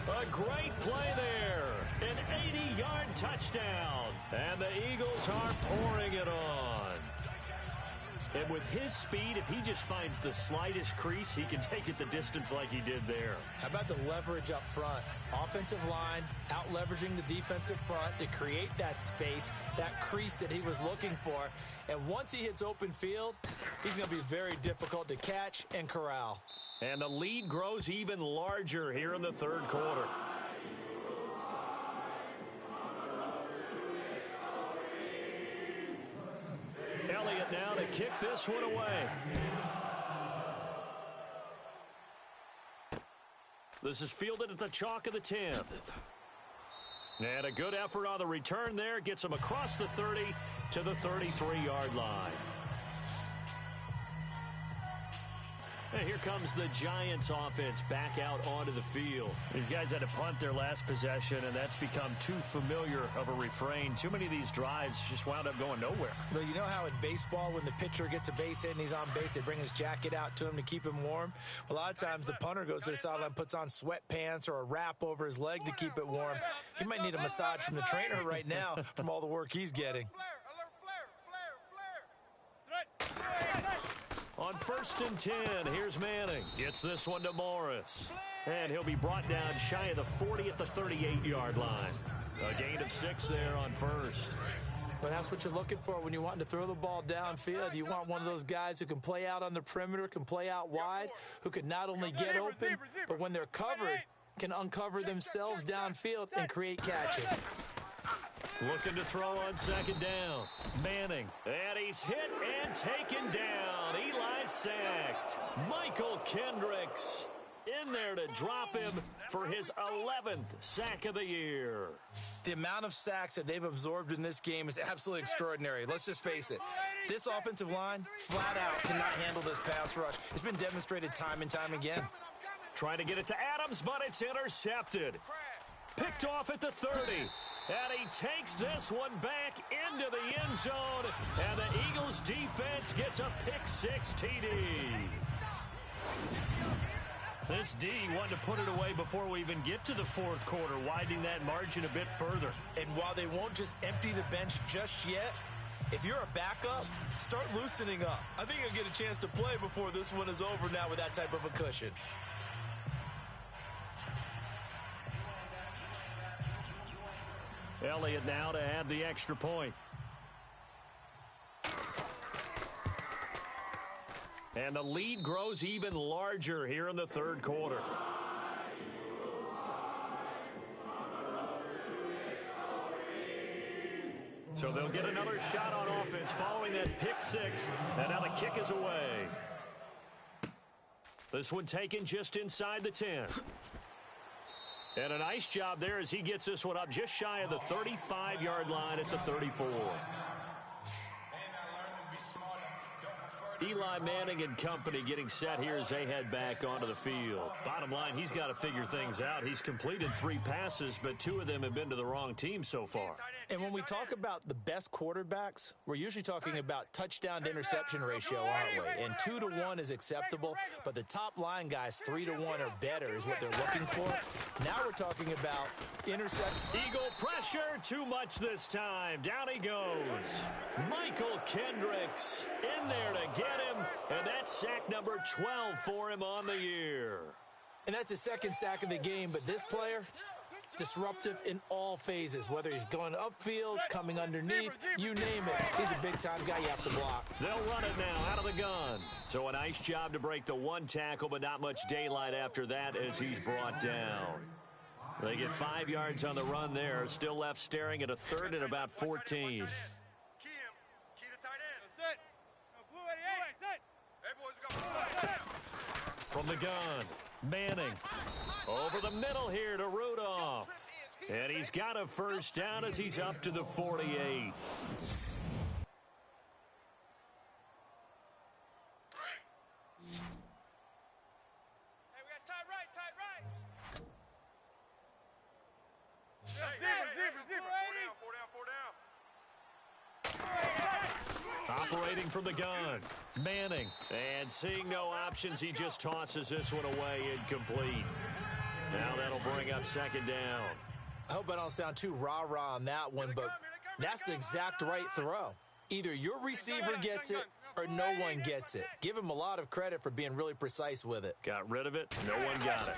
A great play there. An 80-yard touchdown. And the Eagles are pouring it on. And with his speed, if he just finds the slightest crease, he can take it the distance like he did there. How about the leverage up front? Offensive line out-leveraging the defensive front to create that space, that crease that he was looking for. And once he hits open field, he's going to be very difficult to catch and corral. And the lead grows even larger here in the third quarter. Elliott now to kick this one away. This is fielded at the chalk of the 10. And a good effort on the return there. Gets him across the 30 to the 33-yard line. And here comes the Giants offense back out onto the field. These guys had to punt their last possession, and that's become too familiar of a refrain. Too many of these drives just wound up going nowhere. Well, you know how in baseball, when the pitcher gets a base hit and he's on base, they bring his jacket out to him to keep him warm? Well, a lot of times the punter goes to the sideline, puts on sweatpants or a wrap over his leg to keep it warm. He might need a massage from the trainer right now from all the work he's getting. On 1st and 10, here's Manning. Gets this one to Morris. And he'll be brought down shy of the 40 at the 38-yard line. A gain of 6 there on first. Well, that's what you're looking for when you want to throw the ball downfield. You want one of those guys who can play out on the perimeter, can play out wide, who can not only get open, but when they're covered, can uncover themselves downfield and create catches. Looking to throw on 2nd down. Manning. And he's hit and taken down. Eli sacked. Michael Kendricks in there to drop him for his 11th sack of the year. The amount of sacks that they've absorbed in this game is absolutely extraordinary. Let's just face it. This offensive line, flat out, cannot handle this pass rush. It's been demonstrated time and time again. Trying to get it to Adams, but it's intercepted. Picked off at the 30. And he takes this one back into the end zone. And the Eagles defense gets a pick-6 TD. This D wanted to put it away before we even get to the fourth quarter, widening that margin a bit further. And while they won't just empty the bench just yet, if you're a backup, start loosening up. I think you'll get a chance to play before this one is over now with that type of a cushion. Elliott now to add the extra point. And the lead grows even larger here in the third quarter. So they'll get another shot on offense following that pick-6. And now the kick is away. This one taken just inside the 10. And a nice job there as he gets this one up just shy of the 35-yard line at the 34. Eli Manning and company getting set here as they head back onto the field. Bottom line, he's got to figure things out. He's completed 3 passes, but 2 of them have been to the wrong team so far. And when we talk about the best quarterbacks, we're usually talking about touchdown to interception ratio, aren't we? And 2 to 1 is acceptable, but the top line guys 3 to 1 or better is what they're looking for. Now we're talking about interception. Eagle pressure, too much this time. Down he goes. Michael Kendricks in there to get him, and that's sack number 12 for him on the year. And that's his 2nd sack of the game, but this player, disruptive in all phases, whether he's going upfield, coming underneath, you name it. He's a big-time guy you have to block. They'll run it now out of the gun. So a nice job to break the one tackle, but not much daylight after that as he's brought down. They get 5 yards on the run there. Still left staring at a third and about 14. Key the tight end. Sit. Blue 88. Sit. Hey, boys, we got blue 88. From the gun, Manning. Over the middle here to Rudolph. And he's got a first down as he's up to the 48. Hey, we got tight right, tight right. Zebra. Four down. Operating from the gun, Manning. And seeing no options, he just tosses this one away, incomplete. Now that'll bring up second down. I hope I don't sound too rah-rah on that one, but that's the exact right throw. Either your receiver gets it or no one gets it. Give him a lot of credit for being really precise with it. Got rid of it. No one got it.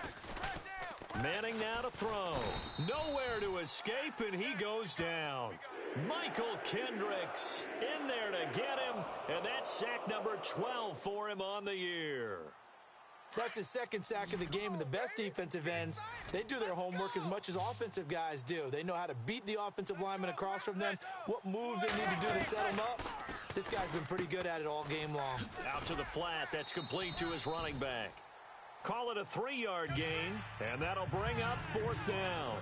Manning now to throw. Nowhere to escape, and he goes down. Michael Kendricks in there to get him, and that's sack number 12 for him on the year. That's his second sack of the game, and the best defensive ends, they do their homework as much as offensive guys do. They know how to beat the offensive lineman across from them, what moves they need to do to set them up. This guy's been pretty good at it all game long. Out to the flat. That's complete to his running back. Call it a 3-yard gain, and that'll bring up fourth down.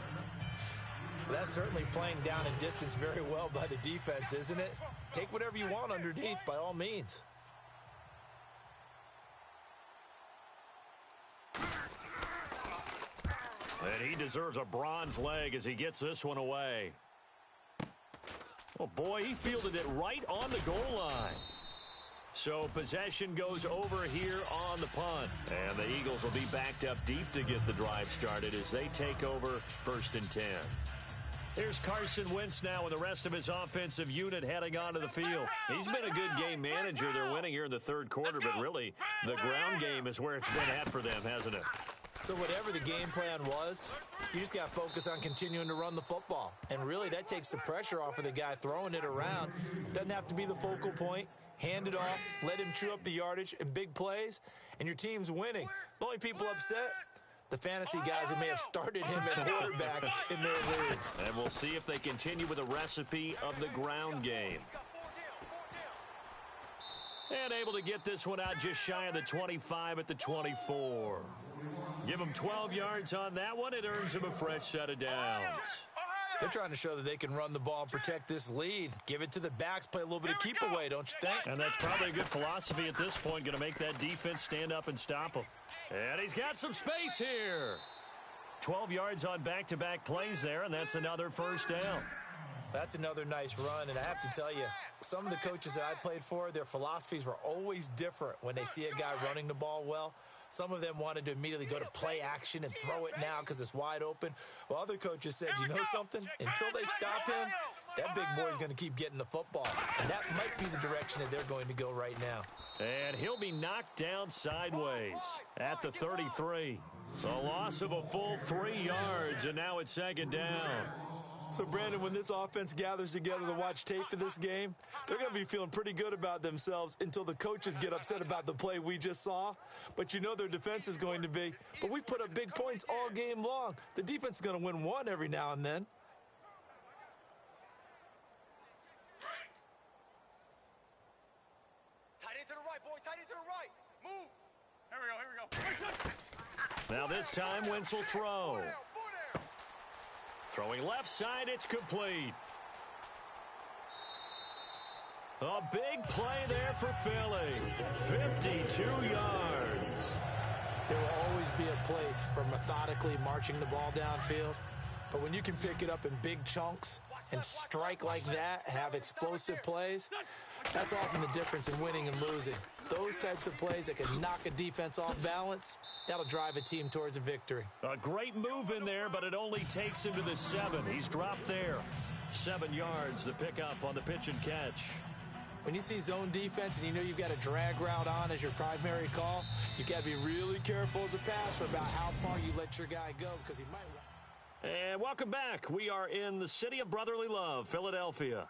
That's certainly playing down in distance very well by the defense, isn't it? Take whatever you want underneath by all means. And he deserves a bronze leg as he gets this one away. Oh, boy, he fielded it right on the goal line. So possession goes over here on the punt. And the Eagles will be backed up deep to get the drive started as they take over 1st and 10. Here's Carson Wentz now with the rest of his offensive unit heading onto the field. He's been a good game manager. They're winning here in the third quarter, but really the ground game is where it's been at for them, hasn't it? So whatever the game plan was, you just got to focus on continuing to run the football. And really that takes the pressure off of the guy throwing it around. Doesn't have to be the focal point. Hand it off, let him chew up the yardage in big plays, and your team's winning. The only people upset, the fantasy guys who may have started him at quarterback in their leagues. And we'll see if they continue with the recipe of the ground game. And able to get this one out just shy of the 25 at the 24. Give him 12 yards on that one. It earns him a fresh set of downs. They're trying to show that they can run the ball and protect this lead. Give it to the backs, play a little bit of keep away, don't you think? And that's probably a good philosophy at this point, going to make that defense stand up and stop him. And he's got some space here. 12 yards on back-to-back plays there, and that's another first down. That's another nice run, and I have to tell you, some of the coaches that I played for, their philosophies were always different when they see a guy running the ball well. Some of them wanted to immediately go to play action and throw it now because it's wide open. Well, other coaches said, you know something? Until they stop him, that big boy's going to keep getting the football. And that might be the direction that they're going to go right now. And he'll be knocked down sideways at the 33. The loss of a full 3 yards, and now it's second down. So, Brandon, when this offense gathers together to watch tape for this game, they're going to be feeling pretty good about themselves until the coaches get upset about the play we just saw. But you know their defense is going to be. But we put up big points all game long. The defense is going to win one every now and then. Tight end to the right, boys. Tight end to the right. Move. Here we go. Now this time, Wentz will throw. Throwing left side, it's complete. A big play there for Philly. 52 yards. There will always be a place for methodically marching the ball downfield. But when you can pick it up in big chunks and strike like that, have explosive plays, that's often the difference in winning and losing. Those types of plays that can knock a defense off balance, that'll drive a team towards a victory. A great move in there, but it only takes him to the 7. He's dropped there. 7 yards, the pickup on the pitch and catch. When you see zone defense and you know you've got a drag route on as your primary call, you've got to be really careful as a passer about how far you let your guy go because he might... And welcome back. We are in the city of brotherly love, Philadelphia.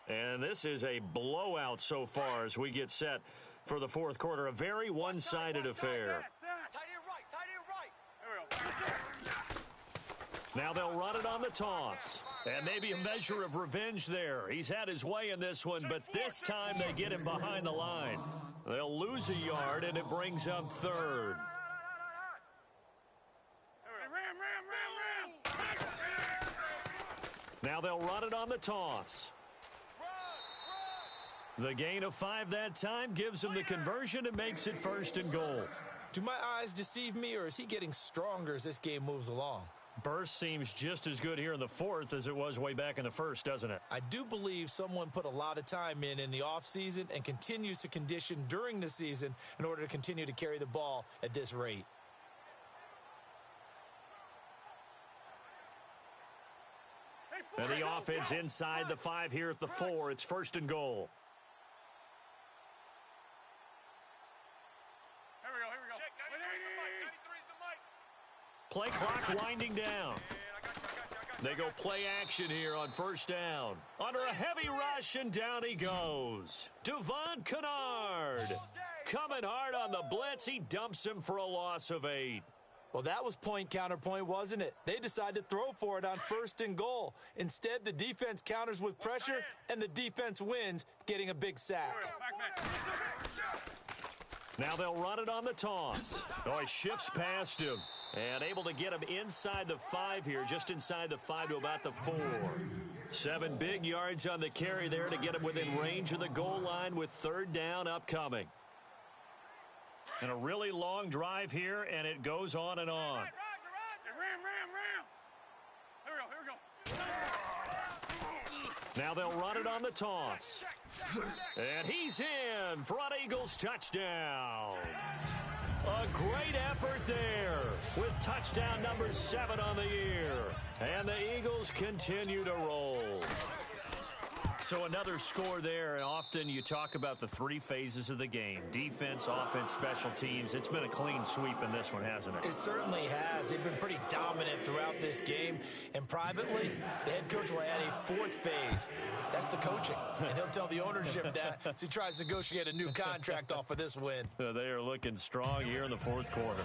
And this is a blowout so far as we get set for the fourth quarter. A very one-sided affair. Tight end right. There we go. Now they'll run it on the toss. And maybe a measure of revenge there. He's had his way in this one, but this time they get him behind the line. They'll lose a yard, and it brings up third. Now they'll run it on the toss. The gain of 5 that time gives him the conversion and makes it 1st and goal. Do my eyes deceive me, or is he getting stronger as this game moves along? Burst seems just as good here in the fourth as it was way back in the first, doesn't it? I do believe someone put a lot of time in the offseason and continues to condition during the season in order to continue to carry the ball at this rate. And the offense inside the 5 here at the 4. It's 1st and goal. Here we go. Check, 93's the mic. Play clock winding down. They go play action here on 1st down. Under a heavy rush, and down he goes. Devon Kennard coming hard on the blitz. He dumps him for a loss of 8. Well, that was point counterpoint, wasn't it? They decided to throw for it on 1st and goal. Instead, the defense counters with pressure, and the defense wins, getting a big sack. Now they'll run it on the toss. Oh, he shifts past him and able to get him inside the 5 here, just inside the 5 to about the 4. 7 big yards on the carry there to get him within range of the goal line with 3rd down upcoming. And a really long drive here, and it goes on and on. Ram. Here we go. Now they'll run it on the toss. And he's in. Front Eagles touchdown. A great effort there with touchdown number 7 on the year. And the Eagles continue to roll. So another score there, and often you talk about the 3 phases of the game. Defense, offense, special teams. It's been a clean sweep in this one, hasn't it? It certainly has. They've been pretty dominant throughout this game. And privately, the head coach will add a 4th phase. That's the coaching. And he'll tell the ownership that as he tries to negotiate a new contract off of this win. They are looking strong here in the 4th quarter.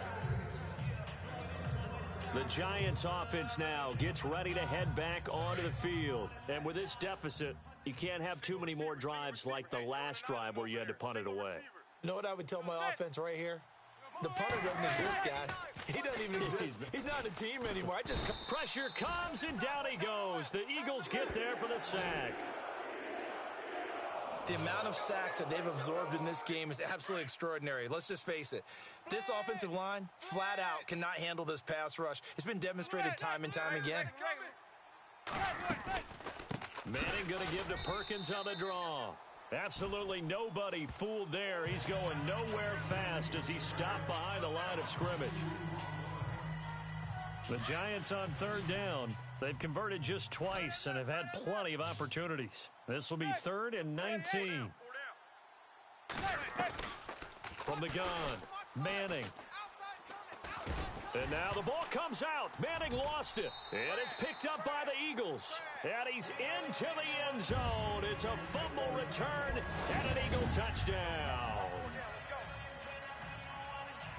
The Giants offense now gets ready to head back onto the field. And with this deficit, you can't have too many more drives like the last drive where you had to punt it away. You know what I would tell my offense right here? The punter doesn't exist, guys. He doesn't even exist. He's not a team anymore. Pressure comes, and down he goes. The Eagles get there for the sack. The amount of sacks that they've absorbed in this game is absolutely extraordinary. Let's just face it. This offensive line, flat out, cannot handle this pass rush. It's been demonstrated time and time again. Manning going to give to Perkins on the draw. Absolutely nobody fooled there. He's going nowhere fast as he stopped behind the line of scrimmage. The Giants on 3rd down. They've converted just twice and have had plenty of opportunities. This will be 3rd and 19. From the gun, Manning. And now the ball comes out. Manning lost it. And it's picked up by the Eagles. And he's into the end zone. It's a fumble return and an Eagle touchdown.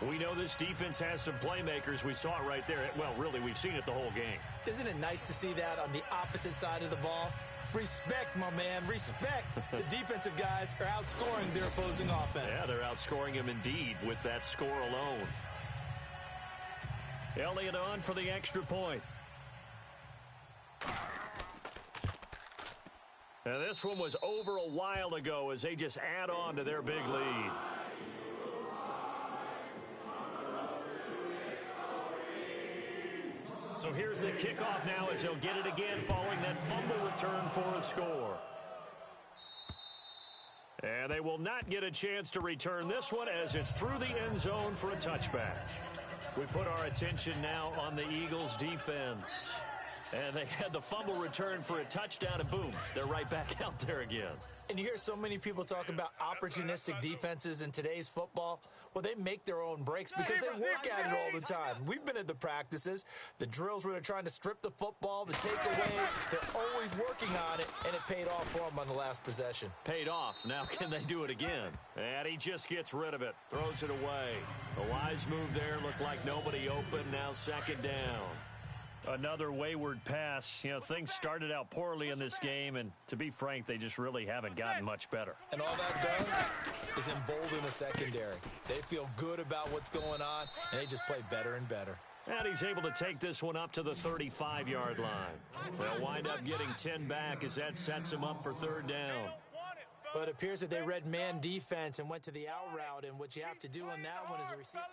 We know this defense has some playmakers. We saw it right there. Well, really, we've seen it the whole game. Isn't it nice to see that on the opposite side of the ball? Respect, my man, respect. The defensive guys are outscoring their opposing offense. Yeah, they're outscoring him indeed with that score alone. Elliott on for the extra point. And this one was over a while ago as they just add on to their big lead. So here's the kickoff now as he'll get it again following that fumble return for a score. And they will not get a chance to return this one as it's through the end zone for a touchback. We put our attention now on the Eagles defense. And they had the fumble return for a touchdown, and boom, they're right back out there again. And you hear so many people talk about opportunistic defenses in today's football. Well, they make their own breaks because they work at it all the time. We've been at the practices, the drills where they're trying to strip the football, the takeaways. They're always working on it, and it paid off for them on the last possession. Paid off. Now can they do it again? And he just gets rid of it, throws it away. The wise move there looked like nobody open. Now second down. Another wayward pass. You know, things started out poorly in this game, and to be frank, they just really haven't gotten much better. And all that does is embolden the secondary. They feel good about what's going on, and they just play better and better. And he's able to take this one up to the 35-yard line. They'll wind up getting 10 back as that sets him up for third down. But it appears that they read man defense and went to the out route, and what you have to do on that one is a receiver.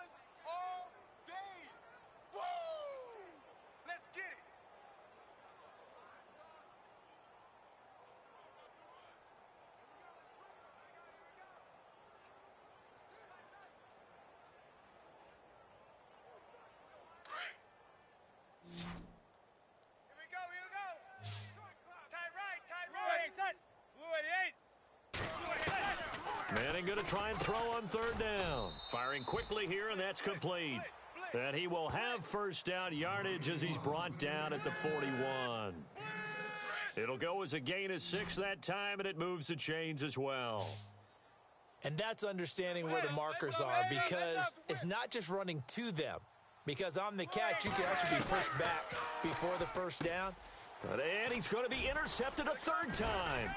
Manning going to try and throw on third down. Firing quickly here, and that's complete. And he will have first down yardage as he's brought down at the 41. It'll go as a gain of 6 that time, and it moves the chains as well. And that's understanding where the markers are, because it's not just running to them. Because on the catch, you can actually be pushed back before the first down. And he's going to be intercepted a third time.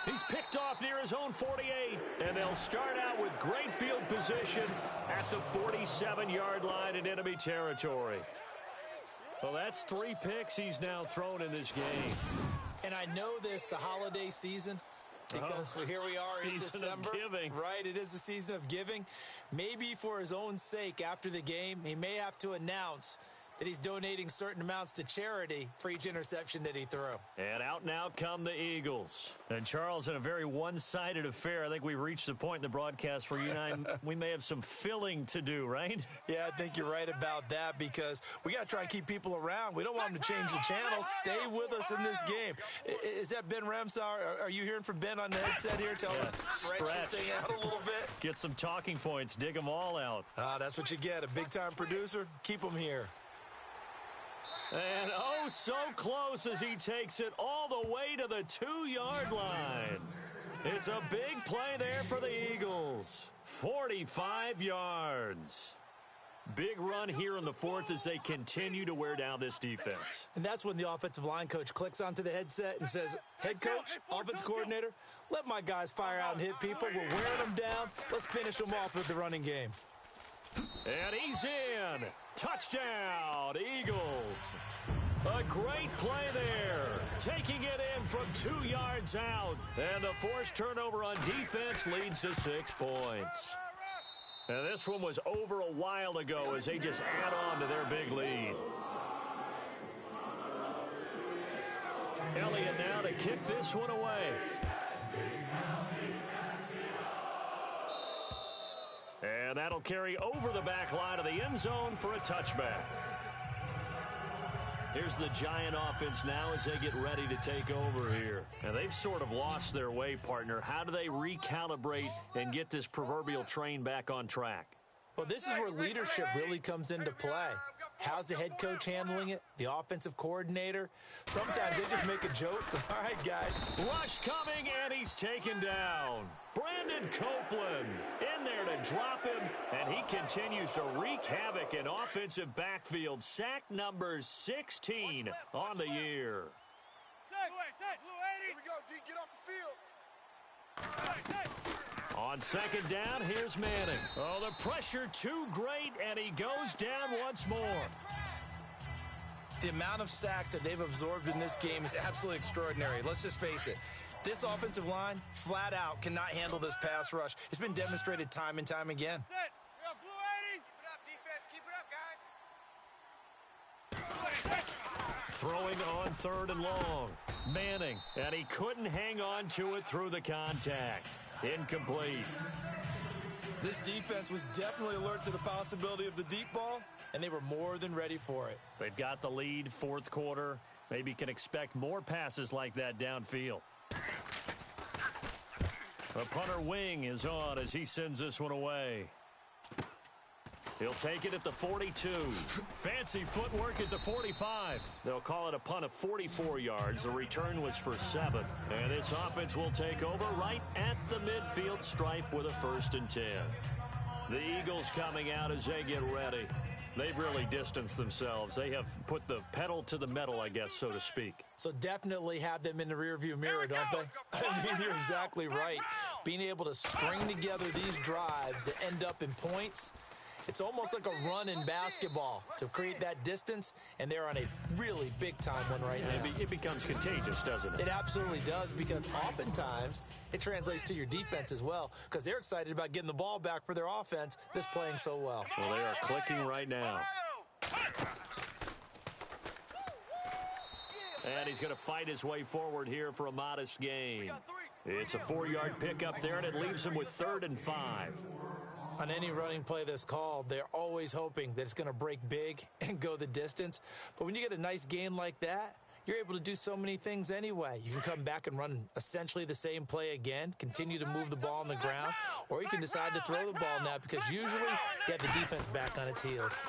He's picked off near his own 48, and they'll start out with great field position at the 47-yard line in enemy territory. Well, that's 3 picks he's now thrown in this game. And I know this, the holiday season, because here we are in December. Season of giving. Right, it is the season of giving. Maybe for his own sake after the game, he may have to announce that he's donating certain amounts to charity for each interception that he threw. And out now come the Eagles. And Charles, in a very one-sided affair, I think we've reached the point in the broadcast where you and I, we may have some filling to do, right? Yeah, I think you're right about that, because we got to try and keep people around. We don't want them to change the channel. Stay with us in this game. Is that Ben Ramsauer? Are you hearing from Ben on the headset here? Tell us, stretch this thing out a little bit. Get some talking points. Dig them all out. That's what you get. A big-time producer. Keep them here. And oh, so close as he takes it all the way to the 2-yard line. It's a big play there for the Eagles. 45 yards. Big run here in the fourth as they continue to wear down this defense. And that's when the offensive line coach clicks onto the headset and says, head coach, offensive coordinator, let my guys fire out and hit people. We're wearing them down. Let's finish them off with the running game. And he's in. Touchdown, Eagles. A great play there. Taking it in from 2 yards out. And the forced turnover on defense leads to 6 points. And this one was over a while ago as they just add on to their big lead. Elliott now to kick this one away. And that'll carry over the back line of the end zone for a touchback. Here's the Giant offense now as they get ready to take over here. And they've sort of lost their way, partner. How do they recalibrate and get this proverbial train back on track? Well, this is where leadership really comes into play. How's the head coach handling it? The offensive coordinator? Sometimes they just make a joke. All right, guys. Rush coming, and he's taken down. Brandon Copeland in there to drop him, and he continues to wreak havoc in offensive backfield. Sack number 16 on the year. Here we go, D. Get off the field. On second down, here's Manning. Oh, the pressure too great, and he goes down once more. The amount of sacks that they've absorbed in this game is absolutely extraordinary. Let's just face it. This offensive line, flat out, cannot handle this pass rush. It's been demonstrated time and time again. Keep it up, defense. Keep it up, guys. Throwing on third and long. Manning, and he couldn't hang on to it through the contact. Incomplete. This defense was definitely alert to the possibility of the deep ball, and they were more than ready for it. They've got the lead, fourth quarter. Maybe can expect more passes like that downfield. The punter wing is on as he sends this one away. He'll take it at the 42. Fancy footwork at the 45. They'll call it a punt of 44 yards. The return was for 7. And this offense will take over right at the midfield stripe with a 1st and 10. The Eagles coming out as they get ready. They've really distanced themselves. They have put the pedal to the metal, I guess, so to speak. So definitely have them in the rearview mirror, don't they? I mean, you're exactly right. Being able to string together these drives that end up in points, it's almost like a run in basketball to create that distance, and they're on a really big-time one right now. It becomes contagious, doesn't it? It absolutely does, because oftentimes it translates to your defense as well, because they're excited about getting the ball back for their offense that's playing so well. Well, they are clicking right now. And he's going to fight his way forward here for a modest gain. It's a 4-yard pickup there, and it leaves him with 3rd and 5. On any running play that's called, they're always hoping that it's going to break big and go the distance. But when you get a nice gain like that, you're able to do so many things anyway. You can come back and run essentially the same play again, continue to move the ball on the ground, or you can decide to throw the ball now because usually you have the defense back on its heels.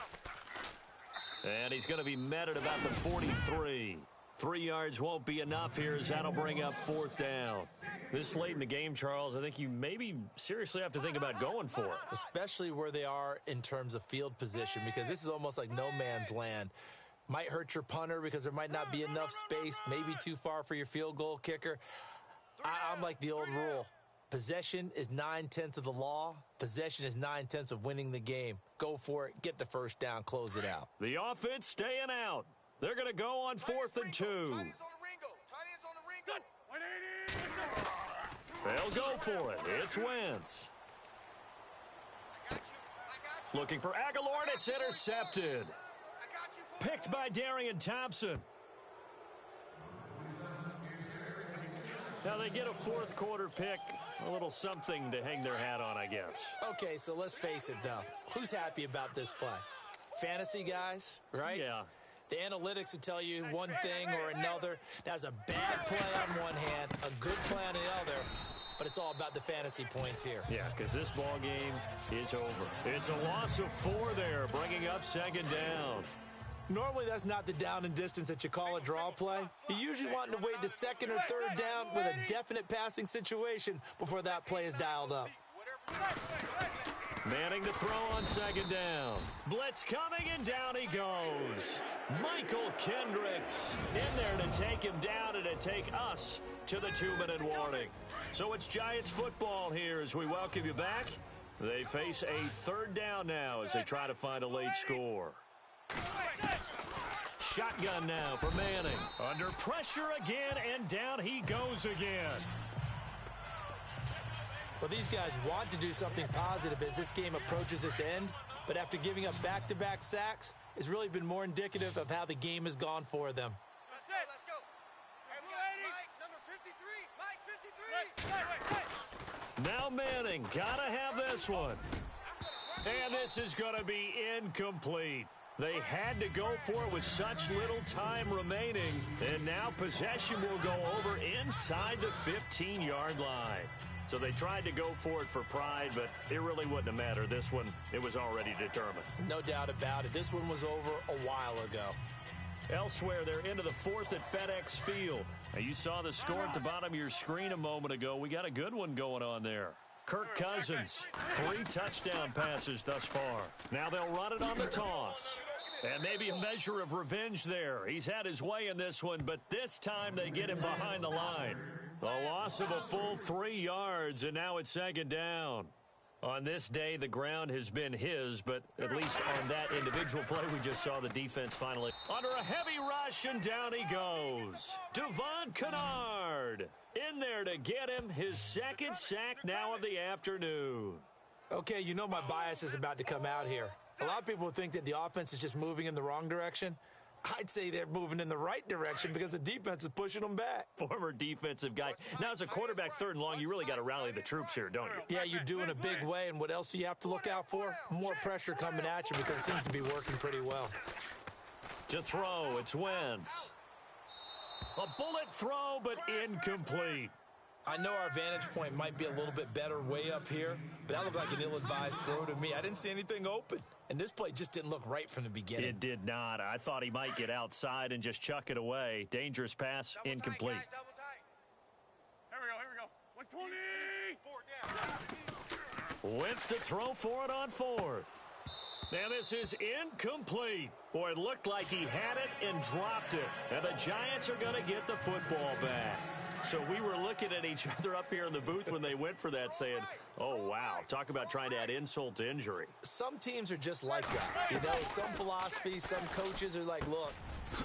And he's going to be met at about the 43. 3 yards won't be enough here as that'll bring up 4th down. This late in the game, Charles, I think you maybe seriously have to think about going for it. Especially where they are in terms of field position, because this is almost like no man's land. Might hurt your punter because there might not be enough space, maybe too far for your field goal kicker. I'm like the old rule. Possession is 9/10 of the law. Possession is 9/10 of winning the game. Go for it, get the 1st down, close it out. The offense staying out. They're going to go on 4th and 2. They'll go for it. It's Wentz. Looking for Aguilar, and it's intercepted. Picked by Darian Thompson. Now they get a 4th quarter pick. A little something to hang their hat on, I guess. Okay, so let's face it, though. Who's happy about this play? Fantasy guys, right? Yeah. The analytics will tell you one thing or another. That's a bad play on one hand, a good play on the other, but it's all about the fantasy points here. Yeah, because this ball game is over. It's a loss of 4 there, bringing up 2nd down. Normally, that's not the down and distance that you call a draw play. You're usually wanting to wait to 2nd or 3rd down with a definite passing situation before that play is dialed up. Manning to throw on 2nd down. Blitz coming, and down he goes. Michael Kendricks in there to take him down and to take us to the 2-minute warning. So it's Giants football here as we welcome you back. They face a 3rd down now as they try to find a late score. Shotgun now for Manning. Under pressure again, and down he goes again. Well, these guys want to do something positive as this game approaches its end, but after giving up back-to-back sacks, it's really been more indicative of how the game has gone for them. Let's go. Hey, we got Mike, number 53. Mike 53. Now Manning, gotta have this one. And this is gonna be incomplete. They had to go for it with such little time remaining, and now possession will go over inside the 15-yard line. So they tried to go for it for pride, but it really wouldn't have mattered. This one, it was already determined. No doubt about it. This one was over a while ago. Elsewhere, they're into the 4th at FedEx Field. Now, you saw the score at the bottom of your screen a moment ago. We got a good one going on there. Kirk Cousins, 3 touchdown passes thus far. Now they'll run it on the toss. And maybe a measure of revenge there. He's had his way in this one, but this time they get him behind the line. The loss of a full 3 yards, and now it's 2nd down. On this day, the ground has been his, but at least on that individual play, we just saw the defense finally under a heavy rush, and down he goes. Devon Kennard in there to get him his 2nd sack now of the afternoon. Okay, you know my bias is about to come out here. A lot of people think that the offense is just moving in the wrong direction. I'd say they're moving in the right direction because the defense is pushing them back. Former defensive guy. Now, as a quarterback, 3rd and long, you really got to rally the troops here, don't you? Yeah, you do in a big way. And what else do you have to look out for? More pressure coming at you because it seems to be working pretty well. To throw, it's Wentz. A bullet throw, but incomplete. I know our vantage point might be a little bit better way up here, but that looked like an ill-advised throw to me. I didn't see anything open, and this play just didn't look right from the beginning. It did not. I thought he might get outside and just chuck it away. Dangerous pass, incomplete. Double tight. Here we go. 120. 4 down. Wentz to throw for it on 4th. Now this is incomplete. Boy, it looked like he had it and dropped it. And the Giants are going to get the football back. So we were looking at each other up here in the booth when they went for that saying, oh, wow, talk about trying to add insult to injury. Some teams are just like that. You know, some philosophies, some coaches are like, look,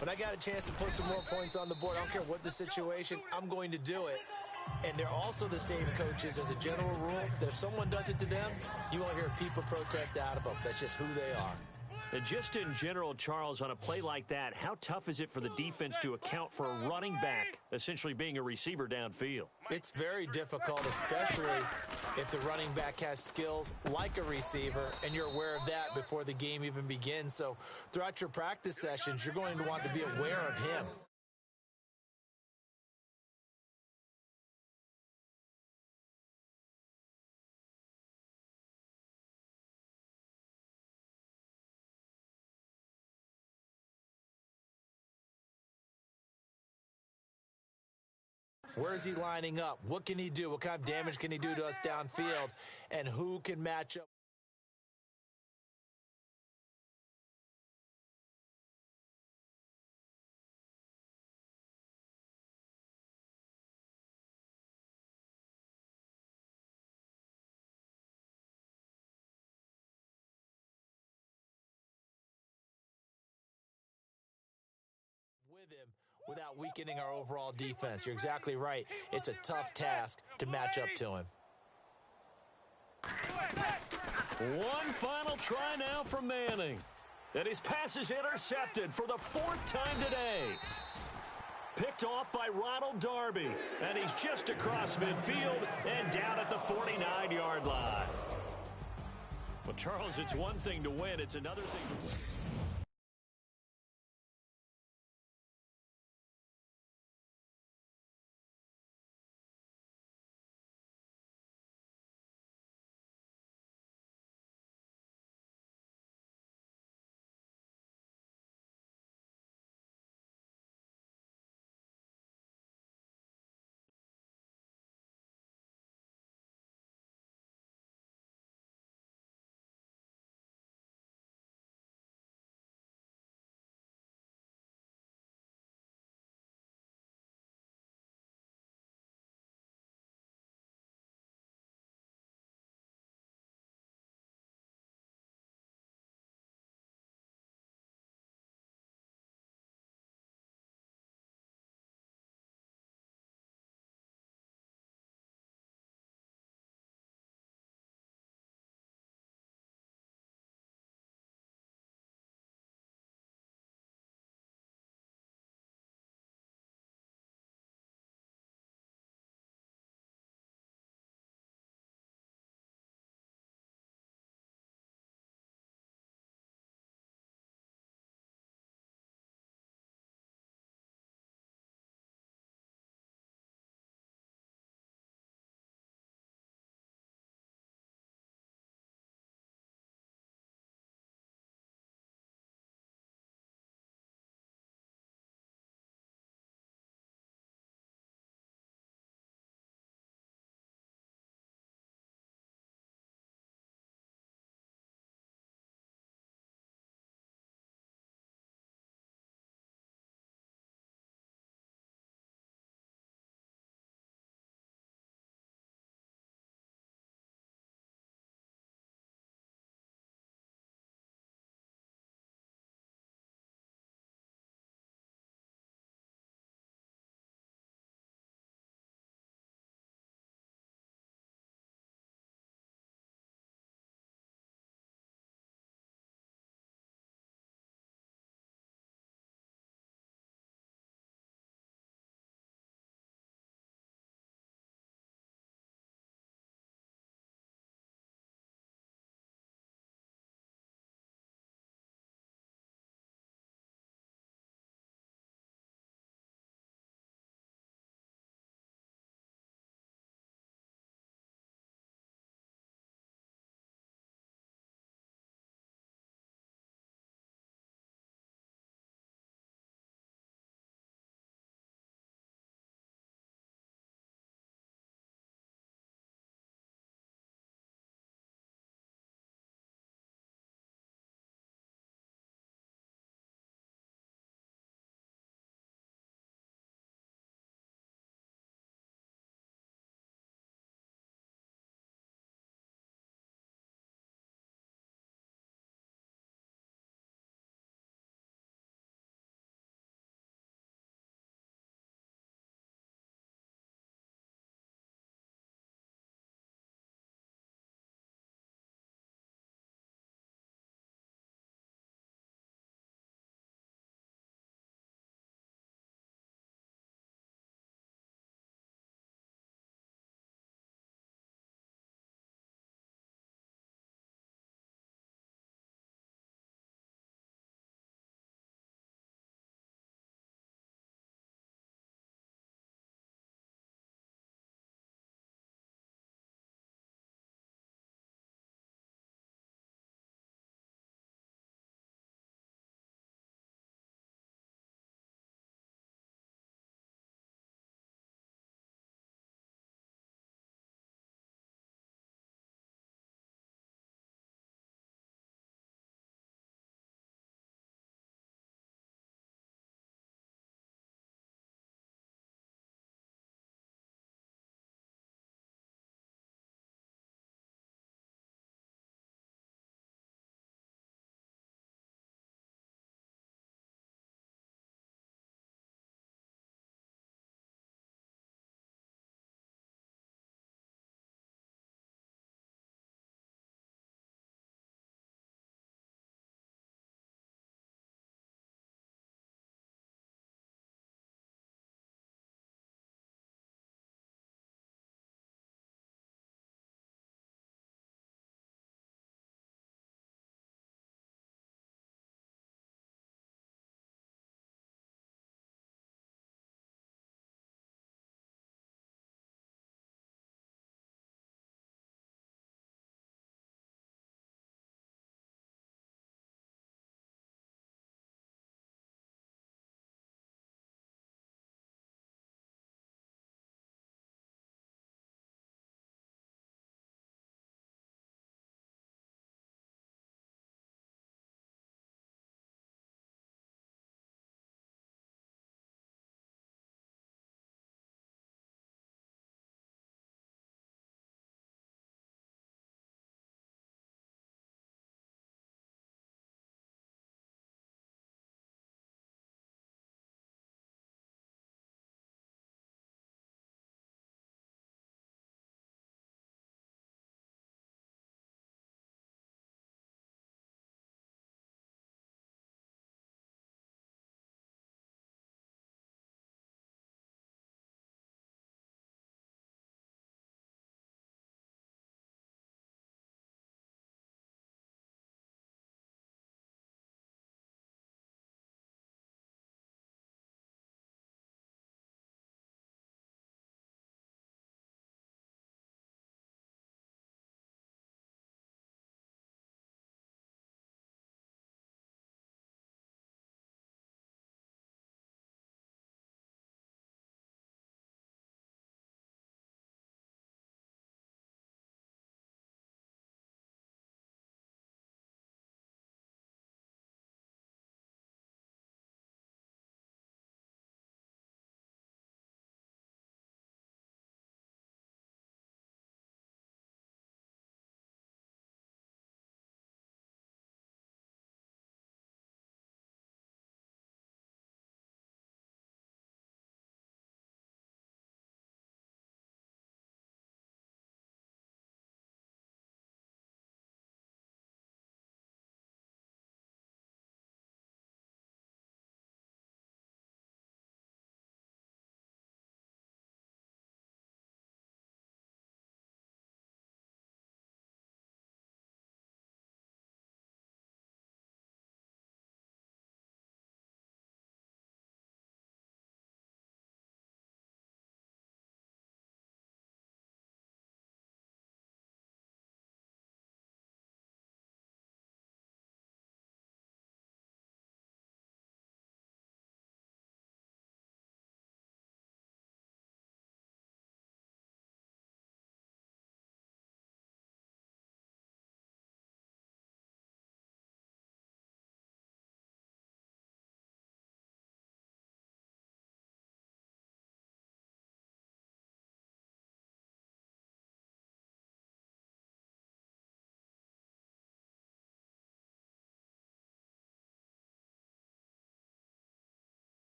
when I got a chance to put some more points on the board, I don't care what the situation, I'm going to do it. And they're also the same coaches as a general rule that if someone does it to them, you won't hear people protest out of them. That's just who they are. And just in general, Charles, on a play like that, how tough is it for the defense to account for a running back essentially being a receiver downfield? It's very difficult, especially if the running back has skills like a receiver, and you're aware of that before the game even begins. So throughout your practice sessions, you're going to want to be aware of him. Where is he lining up? What can he do? What kind of damage can he do to us downfield? And who can match up? With him without weakening our overall defense. You're exactly right. It's a tough task to match up to him. One final try now from Manning. And his pass is intercepted for the 4th time today. Picked off by Ronald Darby. And he's just across midfield and down at the 49-yard line. Well, Charles, it's one thing to win. It's another thing to win.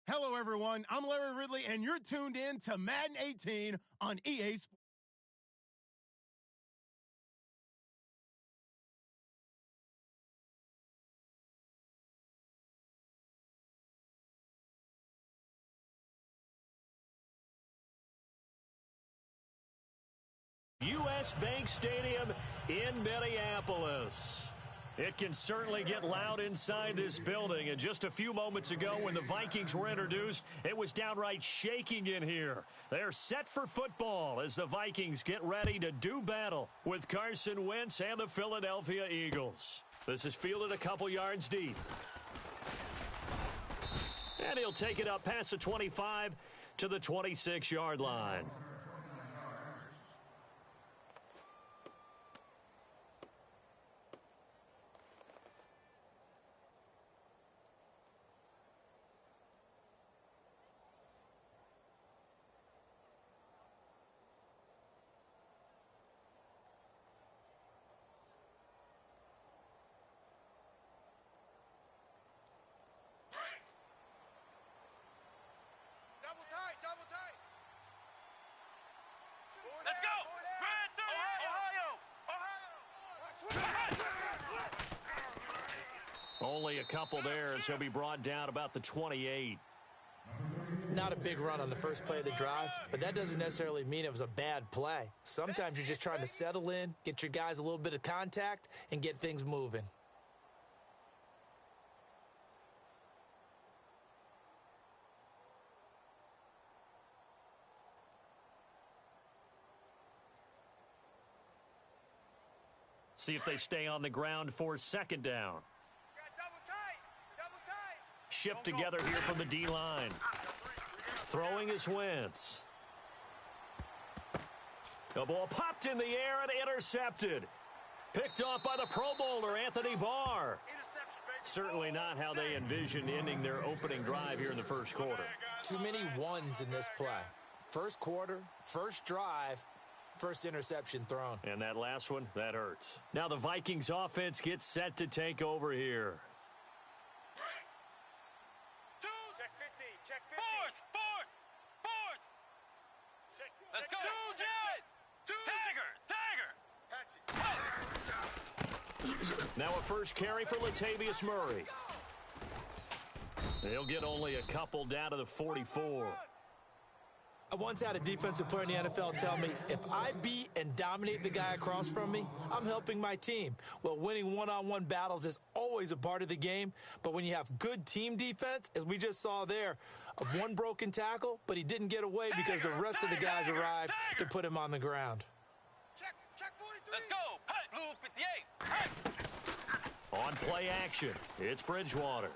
Hello, everyone. I'm Larry Ridley, and you're tuned in to Madden 18 on EA Sports. U.S. Bank Stadium in Minneapolis. It can certainly get loud inside this building. And just a few moments ago when the Vikings were introduced, it was downright shaking in here. They're set for football as the Vikings get ready to do battle with Carson Wentz and the Philadelphia Eagles. This is fielded a couple yards deep. And he'll take it up past the 25 to the 26-yard line. Double tight. Let's go. Ohio. Only a couple there as he'll be brought down about the 28. Not a big run on the first play of the drive, but that doesn't necessarily mean it was a bad play. Sometimes you're just trying to settle in, get your guys a little bit of contact, and get things moving. See if they stay on the ground for second down. Double tight. Shift together here from the D-line. Throwing is Wentz. The ball popped in the air and intercepted. Picked off by the Pro Bowler, Anthony Barr. Certainly not how they envisioned ending their opening drive here in the first quarter. Too many ones in this play. First quarter, first drive, first interception thrown. And that last one, that hurts. Now the Vikings offense gets set to take over here. Check 50. Check 50. Fourth. Let's go. Tiger. Now a first carry for Latavius Murray. They'll get only a couple down to the 44. I once had a defensive player in the NFL tell me, if I beat and dominate the guy across from me, I'm helping my team. Well, winning one-on-one battles is always a part of the game, but when you have good team defense, as we just saw there, one broken tackle, but he didn't get away because the rest of the guys arrived to put him on the ground. Check 43. Let's go. Blue 58. On play action, it's Bridgewater.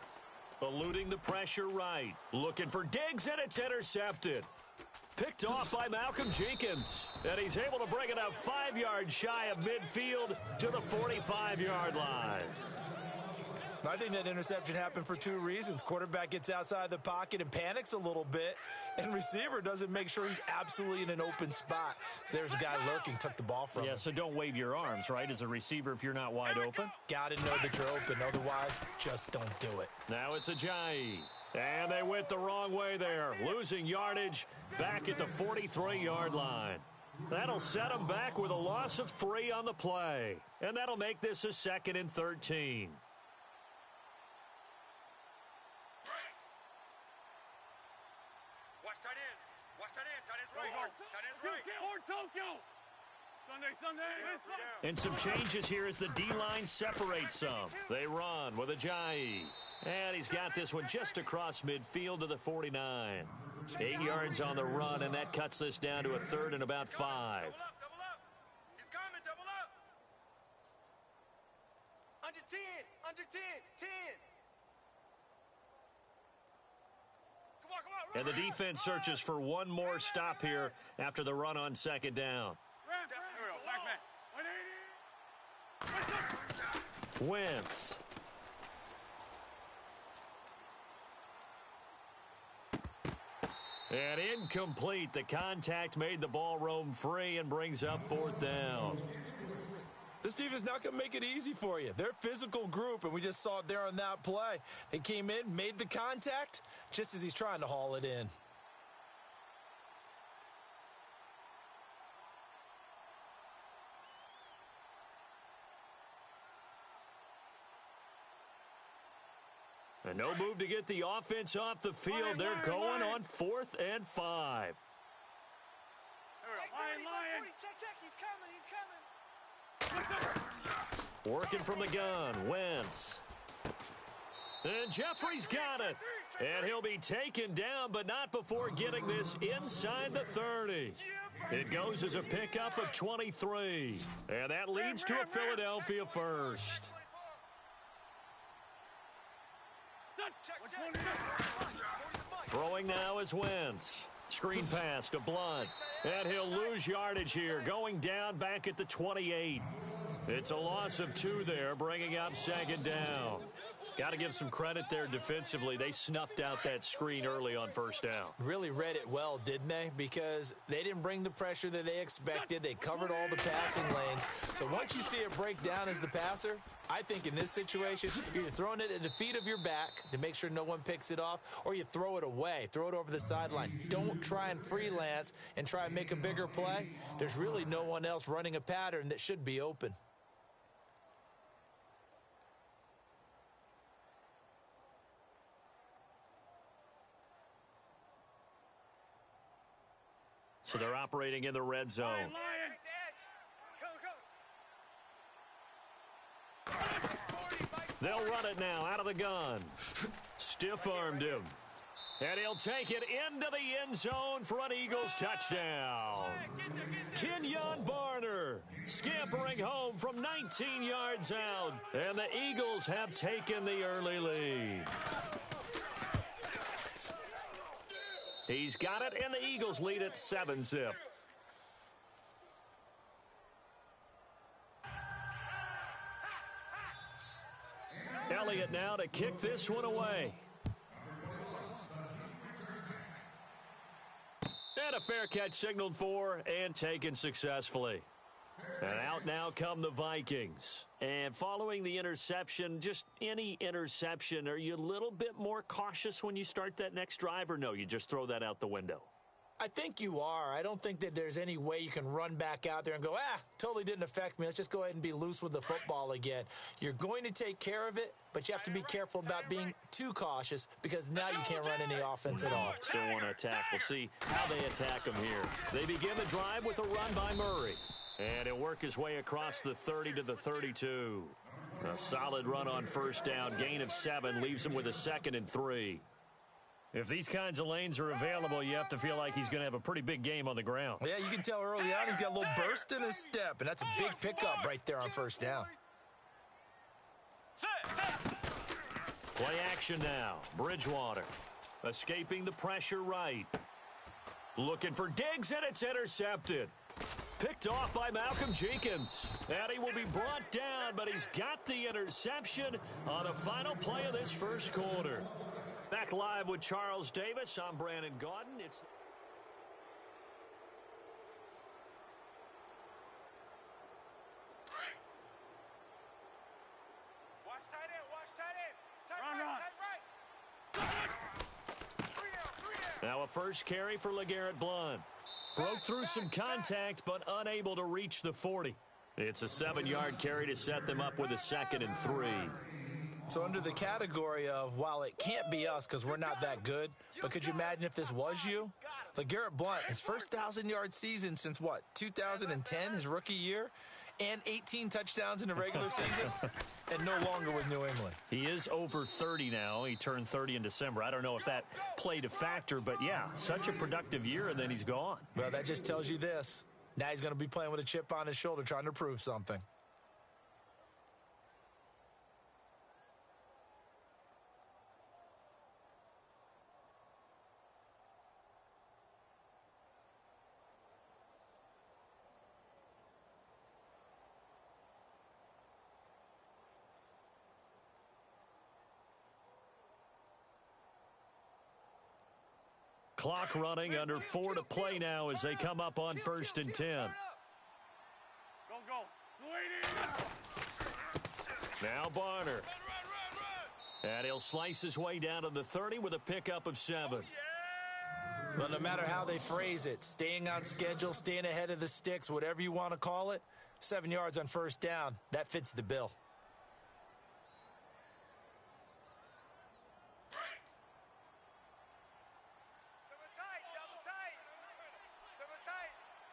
Eluding the pressure right. Looking for Diggs, and it's intercepted. Picked off by Malcolm Jenkins. And he's able to bring it up 5 yards shy of midfield to the 45-yard line. I think that interception happened for two reasons. Quarterback gets outside the pocket and panics a little bit, and receiver doesn't make sure he's absolutely in an open spot. So there's a guy lurking, took the ball from him. Yeah, so don't wave your arms, right, as a receiver if you're not wide open. Got to know that you're open. Otherwise, just don't do it. Now it's Ajayi. And they went the wrong way there, losing yardage back at the 43-yard line. That'll set them back with a loss of 3 on the play. And that'll make this a 2nd and 13. Watch tight end. Tight end's right. Or Tokyo. Sunday. And some changes here as the D-line separates some. They run with Ajayi. And he's got this one just across midfield to the 49. 8 yards on the run, and that cuts this down to a 3rd and about 5. Double up. He's coming. Double up. Under 10. 10. Come on. And the defense searches for one more stop here after the run on 2nd down. Wentz. And incomplete. The contact made the ball roam free and brings up 4th down. This defense is not going to make it easy for you. They're a physical group, and we just saw it there on that play. They came in, made the contact, just as he's trying to haul it in. And no move to get the offense off the field. They're going on 4th and 5. Lion. Check. He's coming. Working from the gun, Wentz. And Jeffrey's got it. And he'll be taken down, but not before getting this inside the 30. It goes as a pickup of 23. And that leads to a Philadelphia first. Throwing now is Wentz. Screen pass to Blunt. And he'll lose yardage here, going down back at the 28. It's a loss of 2 there, bringing up 2nd down. Got to give some credit there defensively. They snuffed out that screen early on 1st down. Really read it well, didn't they? Because they didn't bring the pressure that they expected. They covered all the passing lanes. So once you see it break down as the passer, I think in this situation, you're either throwing it at the feet of your back to make sure no one picks it off, or you throw it away, throw it over the sideline. Don't try and freelance and try and make a bigger play. There's really no one else running a pattern that should be open. So they're operating in the red zone. They'll run it now out of the gun. Stiff-armed him. And he'll take it into the end zone for an Eagles touchdown. Kenyon Barner scampering home from 19 yards out. And the Eagles have taken the early lead. He's got it, and the Eagles lead at 7-zip. Elliott now to kick this one away. And a fair catch signaled for and taken successfully. And out now come the Vikings. And following the interception, just any interception, are you a little bit more cautious when you start that next drive, or no, you just throw that out the window? I think you are. I don't think that there's any way you can run back out there and go, totally didn't affect me. Let's just go ahead and be loose with the football again. You're going to take care of it, but you have to be careful about being too cautious because now you can't run any offense at all. Still want to attack. We'll see how they attack them here. They begin the drive with a run by Murray. And he'll work his way across the 30 to the 32. A solid run on 1st down. Gain of 7 leaves him with a 2nd and 3. If these kinds of lanes are available, you have to feel like he's going to have a pretty big game on the ground. Yeah, you can tell early on he's got a little burst in his step, and that's a big pickup right there on 1st down. Play action now. Bridgewater escaping the pressure right. Looking for Diggs, and it's intercepted. Picked off by Malcolm Jenkins. And he will be brought down, but he's got the interception on the final play of this 1st quarter. Back live with Charles Davis. I'm Brandon Gaudin. It's Watch tight end. Run. now a 1st carry for LeGarrette Blount. Broke through some contact, but unable to reach the 40. It's a 7-yard carry to set them up with a 2nd and 3. So under the category of, while it can't be us because we're not that good, but could you imagine if this was you? LeGarrette Blount, his first 1,000-yard season since, 2010, his rookie year? And 18 touchdowns in the regular season, and no longer with New England. He is over 30 now. He turned 30 in December. I don't know if that played a factor, but yeah, such a productive year, and then he's gone. Well, that just tells you this. Now he's going to be playing with a chip on his shoulder trying to prove something. Clock running, under 4 to play now as they come up on 1st and 10. Go. Now Barner. And he'll slice his way down to the 30 with a pickup of 7. Well, no matter how they phrase it, staying on schedule, staying ahead of the sticks, whatever you want to call it, 7 yards on first down, that fits the bill.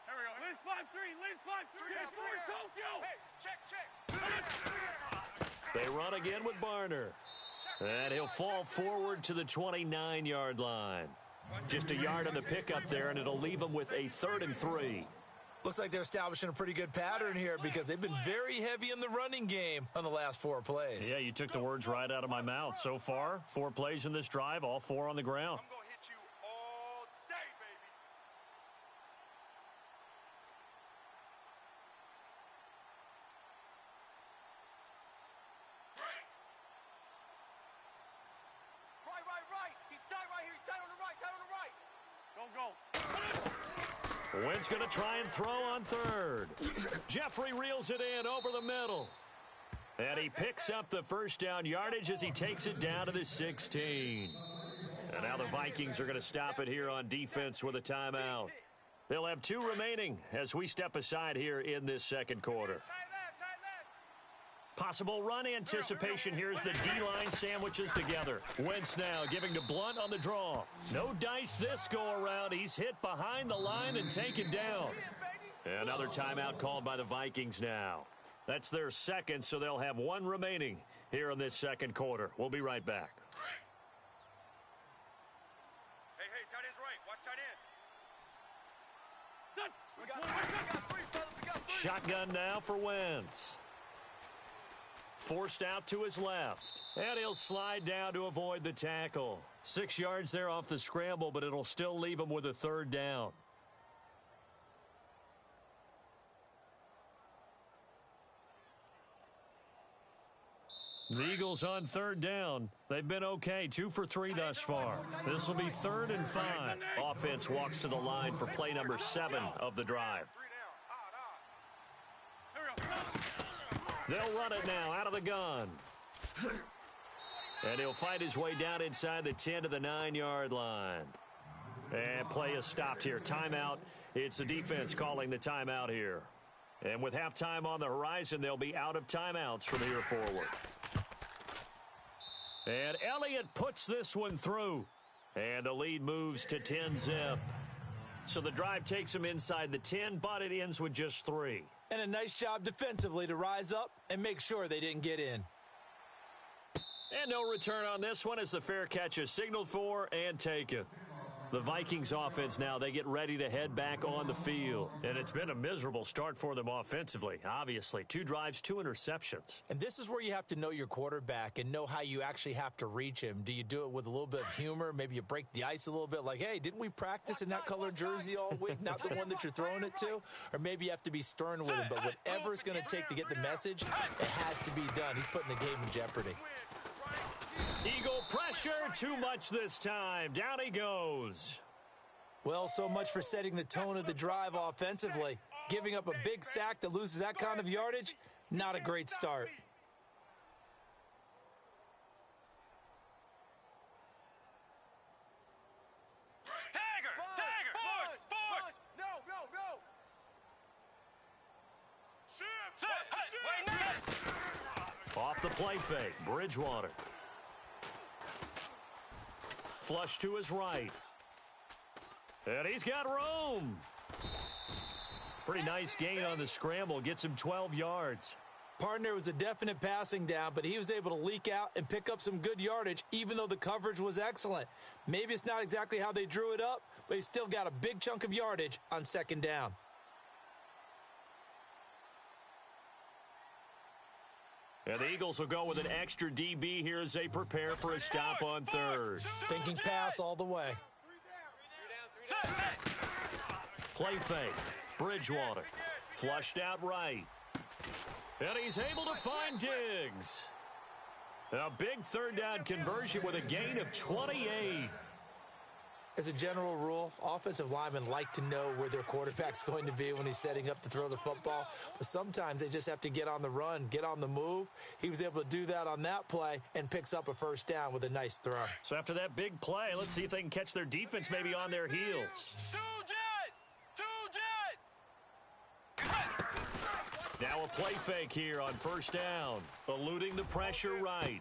Here we go. Lead 5-3. Lead 5-3. Hey, Tokyo. Hey, check. They run again with Barner. And he'll fall forward to the 29-yard line. Just a yard on the pickup there, and it'll leave them with a 3rd and 3. Looks like they're establishing a pretty good pattern here because they've been very heavy in the running game on the last 4 plays. Yeah, you took the words right out of my mouth. So far, 4 plays in this drive, all 4 on the ground. I'm going to hit you all day, baby. Right. He's tight right here. He's tight on the right. Go. Wynn's going to try and throw on 3rd. Jeffrey reels it in over the middle. And he picks up the first down yardage as he takes it down to the 16. And now the Vikings are going to stop it here on defense with a timeout. They'll have 2 remaining as we step aside here in this second quarter. Possible run anticipation here as the D-line sandwiches together. Wentz now giving to Blunt on the draw. No dice this go-around. He's hit behind the line and taken down. Another timeout called by the Vikings now. That's their second, so they'll have 1 remaining here in this second quarter. We'll be right back. Hey, tight end's right. Watch tight end. We got 3, fellas. Shotgun now for Wentz. Forced out to his left. And he'll slide down to avoid the tackle. 6 yards there off the scramble, but it'll still leave him with a 3rd down. The Eagles on 3rd down. They've been okay, 2 for 3 thus far. This will be 3rd and 5. Offense walks to the line for play number 7 of the drive. They'll run it now out of the gun. And he'll fight his way down inside the 10 to the 9-yard line. And play is stopped here. Timeout. It's the defense calling the timeout here. And with halftime on the horizon, they'll be out of timeouts from here forward. And Elliott puts this one through. And the lead moves to 10-zip. So the drive takes him inside the 10, but it ends with just 3. And a nice job defensively to rise up and make sure they didn't get in. And no return on this one as the fair catch is signaled for and taken. The Vikings offense now, they get ready to head back on the field. And it's been a miserable start for them offensively, obviously. 2 drives, 2 interceptions. And this is where you have to know your quarterback and know how you actually have to reach him. Do you do it with a little bit of humor? Maybe you break the ice a little bit like, hey, didn't we practice in that colored jersey all week, not the one that you're throwing it to? Or maybe you have to be stern with him. But whatever it's going to take to get the message, it has to be done. He's putting the game in jeopardy. Eagle pressure, too much this time. Down he goes. Well, so much for setting the tone of the drive offensively. Giving up a big sack that loses that kind of yardage, not a great start. Force! No! Shoot! Off the play fake, Bridgewater. Flush to his right. And he's got room. Pretty nice gain on the scramble. Gets him 12 yards. Partner was a definite passing down, but he was able to leak out and pick up some good yardage, even though the coverage was excellent. Maybe it's not exactly how they drew it up, but he still got a big chunk of yardage on 2nd down. And the Eagles will go with an extra DB here as they prepare for a stop on 3rd. Thinking pass all the way. Play fake. Bridgewater. Flushed out right. And he's able to find Diggs. A big 3rd down conversion with a gain of 28. As a general rule, offensive linemen like to know where their quarterback's going to be when he's setting up to throw the football. But sometimes they just have to get on the run, get on the move. He was able to do that on that play and picks up a first down with a nice throw. So after that big play, let's see if they can catch their defense maybe on their heels. Now a play fake here on first down, eluding the pressure right.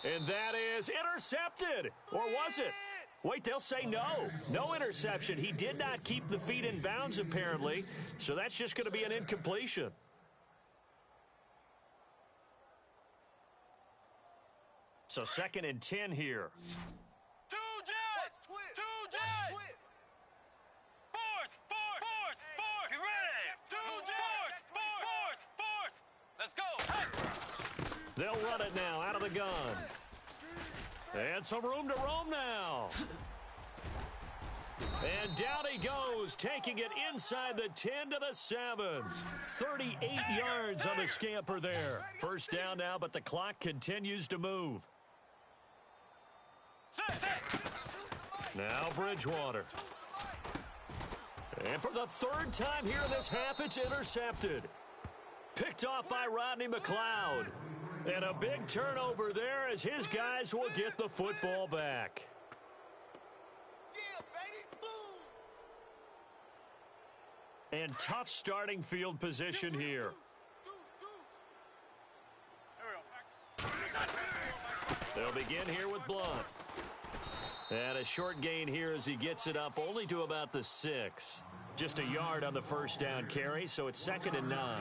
And that is intercepted. Or was it? Wait, they'll say no. No interception. He did not keep the feet in bounds, apparently. So that's just going to be an incompletion. So 2nd and 10 here. They'll run it now out of the gun. And some room to roam now. And down he goes, taking it inside the 10 to the 7. 38 yards on the scamper there. First down now, but the clock continues to move. Now Bridgewater. And for the 3rd time here in this half, it's intercepted. Picked off by Rodney McLeod. And a big turnover there as his guys will get the football back. And tough starting field position here. They'll begin here with Blunt. And a short gain here as he gets it up only to about the 6. Just a yard on the first down carry, so it's 2nd and 9.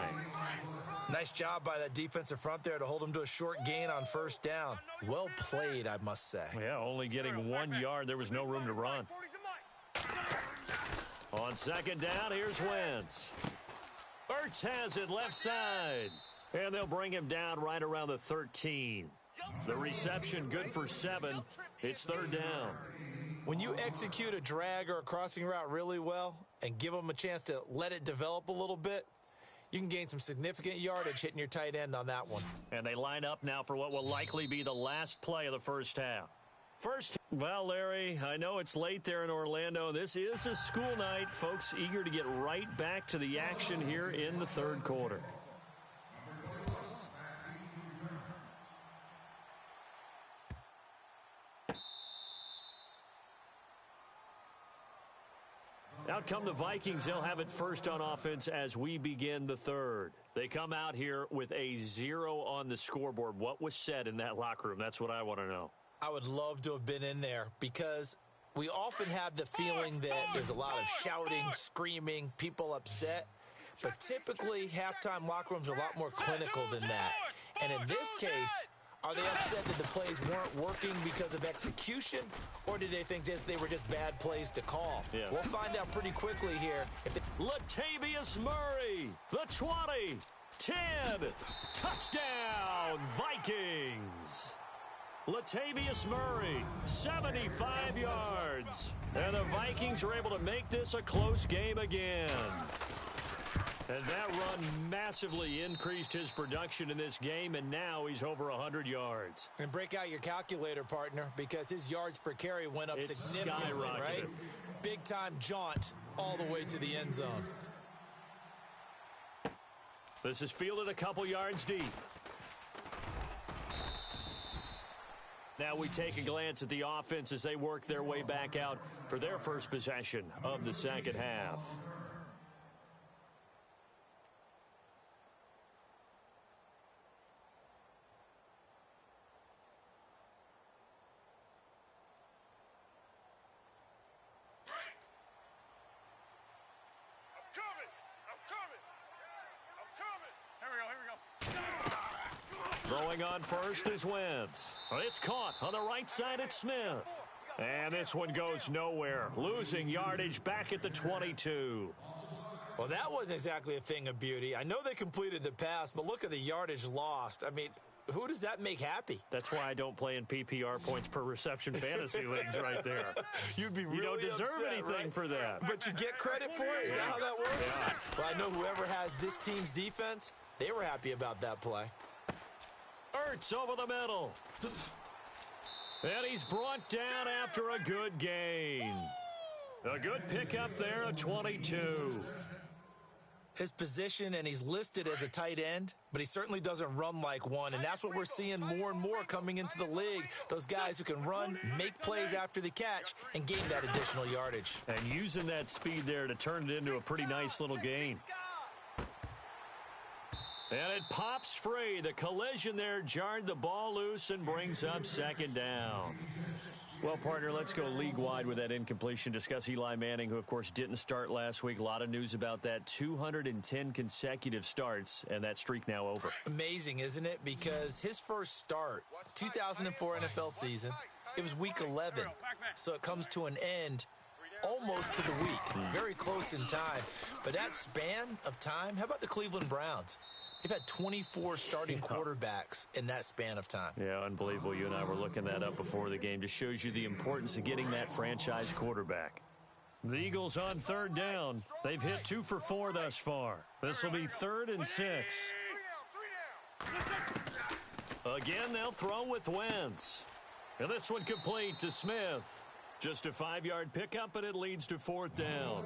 Nice job by that defensive front there to hold him to a short gain on first down. Well played, I must say. Yeah, only getting 1 yard. There was no room to run. On 2nd down, here's Wentz. Ertz has it left side. And they'll bring him down right around the 13. The reception good for 7. It's 3rd down. When you execute a drag or a crossing route really well and give them a chance to let it develop a little bit, you can gain some significant yardage hitting your tight end on that one. And they line up now for what will likely be the last play of the first half. Well, Larry, I know it's late there in Orlando. This is a school night. Folks eager to get right back to the action here in the 3rd quarter. Out come the Vikings. They'll have it first on offense as we begin the 3rd. They come out here with a 0 on the scoreboard. What was said in that locker room? That's what I want to know. I would love to have been in there because we often have the feeling that there's a lot of shouting, screaming, people upset. But typically, halftime locker rooms are a lot more clinical than that. And in this case, are they upset that the plays weren't working because of execution, or did they think they were just bad plays to call? Yeah. We'll find out pretty quickly here. Latavius Murray, the 20, 10, touchdown, Vikings. Latavius Murray, 75 yards. And the Vikings are able to make this a close game again. And that run massively increased his production in this game, and now he's over 100 yards. And break out your calculator, partner, because his yards per carry went up significantly, right? Big-time jaunt all the way to the end zone. This is fielded a couple yards deep. Now we take a glance at the offense as they work their way back out for their first possession of the 2nd half. Throwing on first is Wentz. It's caught on the right side at Smith. And this one goes nowhere. Losing yardage back at the 22. Well, that wasn't exactly a thing of beauty. I know they completed the pass, but look at the yardage lost. I mean, who does that make happy? That's why I don't play in PPR points per reception fantasy leagues right there. You'd be really You don't deserve upset, anything right? for that. But you get credit for it? Is that how that works? Yeah. Well, I know whoever has this team's defense, they were happy about that play. Ertz over the middle. And he's brought down after a good gain. A good pickup there, a 22. His position, and he's listed as a tight end, but he certainly doesn't run like one, and that's what we're seeing more and more coming into the league. Those guys who can run, make plays after the catch, and gain that additional yardage. And using that speed there to turn it into a pretty nice little gain. And it pops free. The collision there jarred the ball loose and brings up second down. Well, partner, let's go league-wide with that incompletion. Discuss Eli Manning, who, of course, didn't start last week. A lot of news about that. 210 consecutive starts, and that streak now over. Amazing, isn't it? Because his first start, 2004 NFL season, it was week 11. So it comes to an end almost to the week. Very close in time. But that span of time, how about the Cleveland Browns? They've had 24 starting quarterbacks in that span of time. Yeah, unbelievable. You and I were looking that up before the game. Just shows you the importance of getting that franchise quarterback. The Eagles on third down. They've hit 2 for 4 thus far. This will be 3rd and 6. Again, they'll throw with Wentz. And this one complete to Smith. Just a 5-yard pickup, and it leads to 4th down.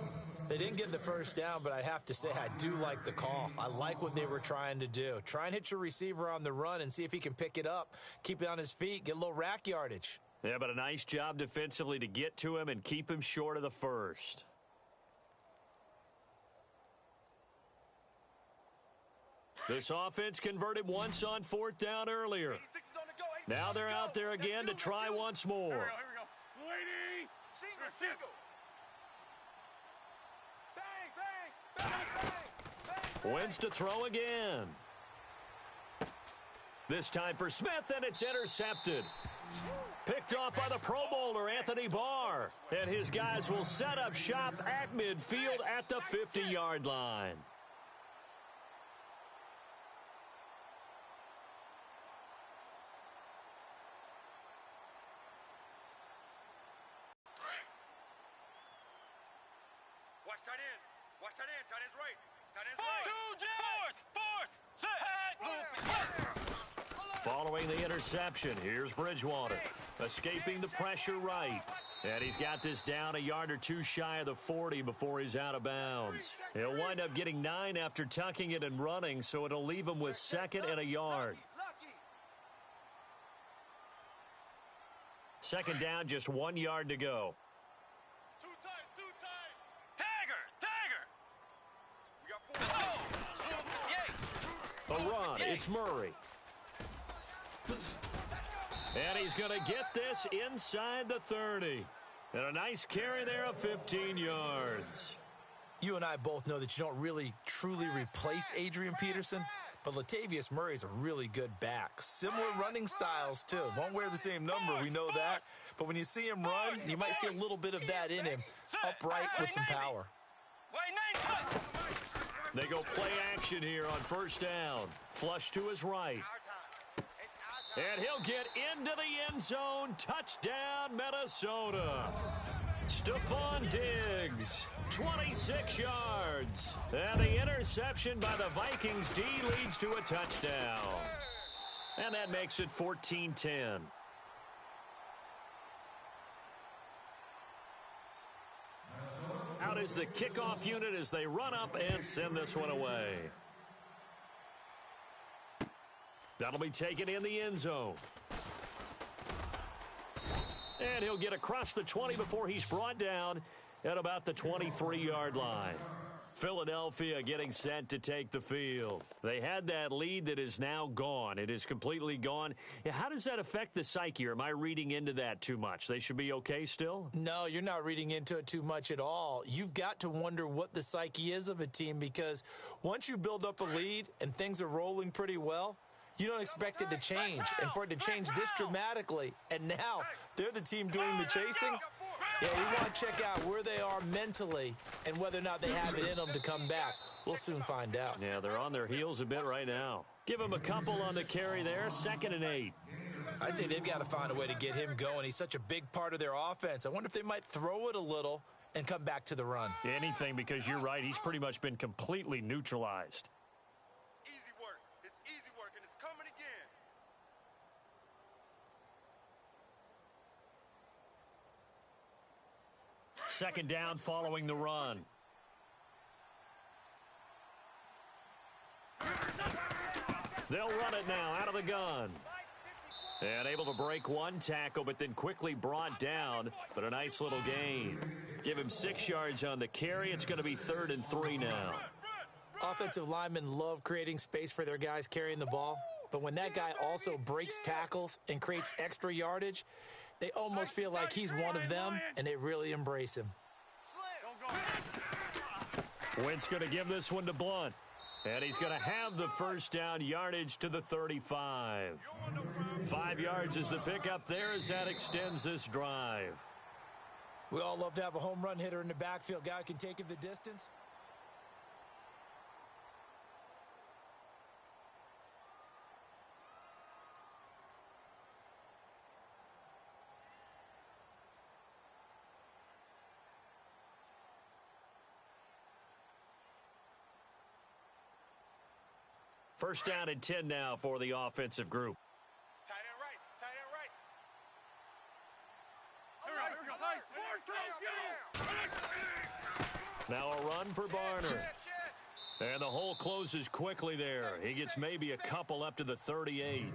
They didn't get the first down, but I have to say I do like the call. I like what they were trying to do. Try and hit your receiver on the run and see if he can pick it up, keep it on his feet, get a little rack yardage. Yeah, but a nice job defensively to get to him and keep him short of the first. This offense converted once on 4th down earlier. Now they're out there again to try once more. Here we go. Lady! Single. Wentz to throw again. This time for Smith, and it's intercepted. Picked off by the Pro Bowler, Anthony Barr. And his guys will set up shop at midfield at the 50-yard line. Watch tight end. Watch tight end. Tight end's right. Tight end's right. Following the interception, here's Bridgewater. Escaping the pressure right. And he's got this down a yard or two shy of the 40 before he's out of bounds. He'll wind up getting 9 after tucking it and running, so it'll leave him with 2nd and a yard. 2nd down, just 1 yard to go. Two tights. A run, it's Murray. And he's going to get this inside the 30. And a nice carry there of 15 yards. You and I both know that you don't really truly replace Adrian Peterson, but Latavius Murray's a really good back. Similar running styles, too. Won't wear the same number, we know that. But when you see him run, you might see a little bit of that in him, upright with some power. They go play action here on 1st down. Flush to his right. And he'll get into the end zone. Touchdown, Minnesota. Stephon Diggs, 26 yards. And the interception by the Vikings D leads to a touchdown. And that makes it 14-10. Out is the kickoff unit as they run up and send this one away. That'll be taken in the end zone. And he'll get across the 20 before he's brought down at about the 23-yard line. Philadelphia getting set to take the field. They had that lead that is now gone. It is completely gone. How does that affect the psyche? Or am I reading into that too much? They should be okay still? No, you're not reading into it too much at all. You've got to wonder what the psyche is of a team, because once you build up a lead and things are rolling pretty well, you don't expect it to change. And for it to change this dramatically, and now they're the team doing the chasing, yeah, you want to check out where they are mentally and whether or not they have it in them to come back. We'll soon find out. Yeah, they're on their heels a bit right now. Give him a couple on the carry there, 2nd and 8. I'd say they've got to find a way to get him going. He's such a big part of their offense. I wonder if they might throw it a little and come back to the run. Anything, because you're right. He's pretty much been completely neutralized. Easy work. It's easy work, and it's coming again. second down following the run. They'll run it now out of the gun. And able to break one tackle, but then quickly brought down. But a nice little gain. Give him 6 yards on the carry. It's going to be 3rd and 3 now. Offensive linemen love creating space for their guys carrying the ball. But when that guy also breaks tackles and creates extra yardage, they almost feel like he's one of them, and they really embrace him. Wentz going to give this one to Blunt. And he's going to have the first down, yardage to the 35. 5 yards is the pickup there as that extends this drive. We all love to have a home run hitter in the backfield. Guy can take it the distance. First down and 10 now for the offensive group. Tight end right. Tight end right. Now a run for Barner. And the hole closes quickly there. He gets maybe a couple up to the 38.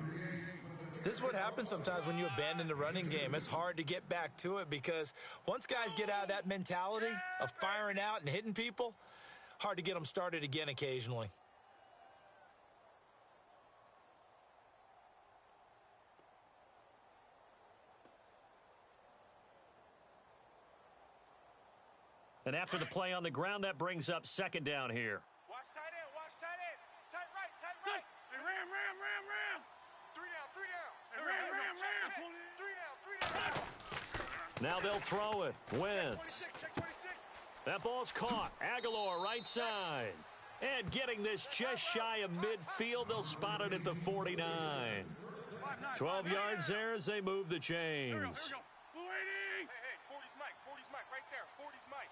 This is what happens sometimes when you abandon the running game. It's hard to get back to it because once guys get out of that mentality of firing out and hitting people, hard to get them started again occasionally. And after the play on the ground, that brings up second down here. Watch tight end. Watch tight end. Tight right. Tight right. Hey, ram. 3 down. 3 down. Hey, ram. 3 down. Now they'll throw it. Wentz. Check 26. That ball's caught. Aguilar right side. And getting this just shy of midfield, they'll spot it at the 49. 12 yards there as they move the chains. Here we go. Hey, 40's Mike. 40's Mike right there. 40's Mike.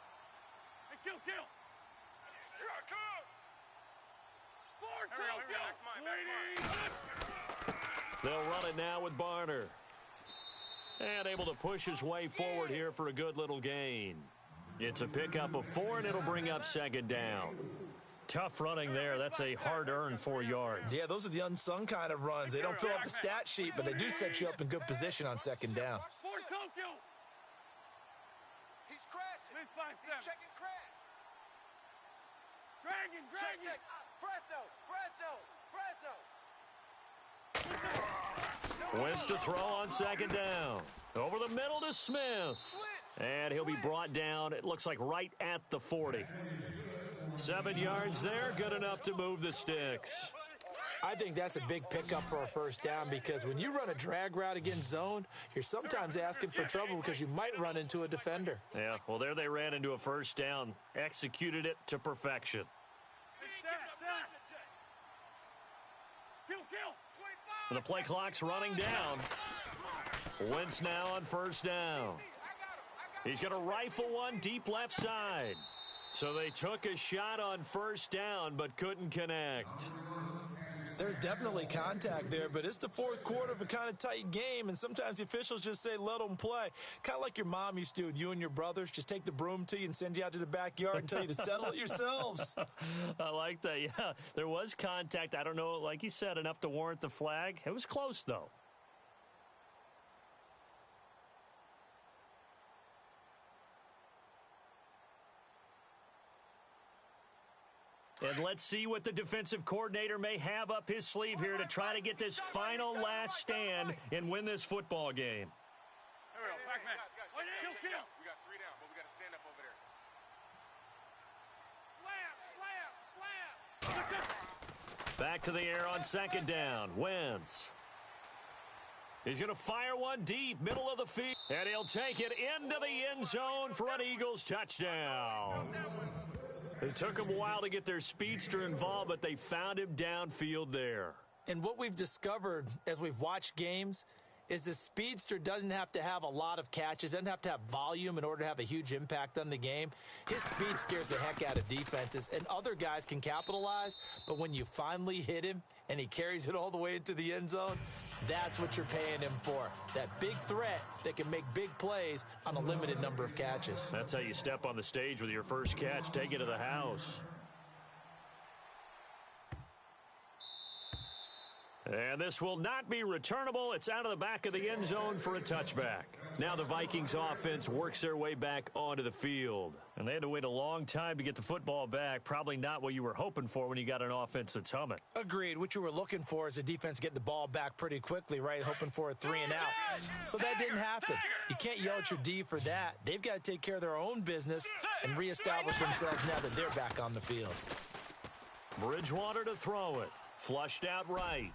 Hey, kill. Here I come. That's mine. They'll run it now with Barner. And able to push his way forward here for a good little gain. It's a pickup of 4, and it'll bring up second down. Tough running there. That's a hard-earned 4 yards. Yeah, those are the unsung kind of runs. They don't fill up the stat sheet, but they do set you up in good position on second down. Fort Tokyo. He's crashing. He's 5'7". He's checking crash. Dragon. Check. Fresno. Wentz to throw on second down. Over the middle to Smith. And he'll be brought down, it looks like right at the 40. 7 yards there, good enough to move the sticks. I think that's a big pickup for a first down because when you run a drag route against zone, you're sometimes asking for trouble because you might run into a defender. Yeah, well, there they ran into a first down. Executed it to perfection. Kill. And the play clock's running down. Wentz now on first down. He's going to rifle one deep left side. So they took a shot on first down but couldn't connect. There's definitely contact there, but it's the fourth quarter of a kind of tight game, and sometimes the officials just say, let them play. Kind of like your mom used to do with you and your brothers. Just take the broom to you and send you out to the backyard and tell you to settle it yourselves. I like that, yeah. There was contact. I don't know, like you said, enough to warrant the flag. It was close, though. And let's see what the defensive coordinator may have up his sleeve here to try to get this final last stand and win this football game. Here we go. Back man. Kill. We got 3 down, but we got to stand up over there. Slam. Back to the air on second down. Wentz. He's going to fire one deep, middle of the field. And he'll take it into the end zone for an Eagles touchdown. It took them a while to get their speedster involved, but they found him downfield there. And what we've discovered as we've watched games is the speedster doesn't have to have a lot of catches, doesn't have to have volume in order to have a huge impact on the game. His speed scares the heck out of defenses, and other guys can capitalize, but when you finally hit him and he carries it all the way into the end zone, That's what you're paying him for. That big threat that can make big plays on a limited number of catches. That's how you step on the stage with your first catch. Take it to the house. And this will not be returnable. It's out of the back of the end zone for a touchback. Now the Vikings offense works their way back onto the field. And they had to wait a long time to get the football back. Probably not what you were hoping for when you got an offense that's humming. Agreed. What you were looking for is a defense getting the ball back pretty quickly, right? Hoping for a 3-and-out. So that didn't happen. You can't yell at your D for that. They've got to take care of their own business and reestablish themselves now that they're back on the field. Bridgewater to throw it. Flushed out right.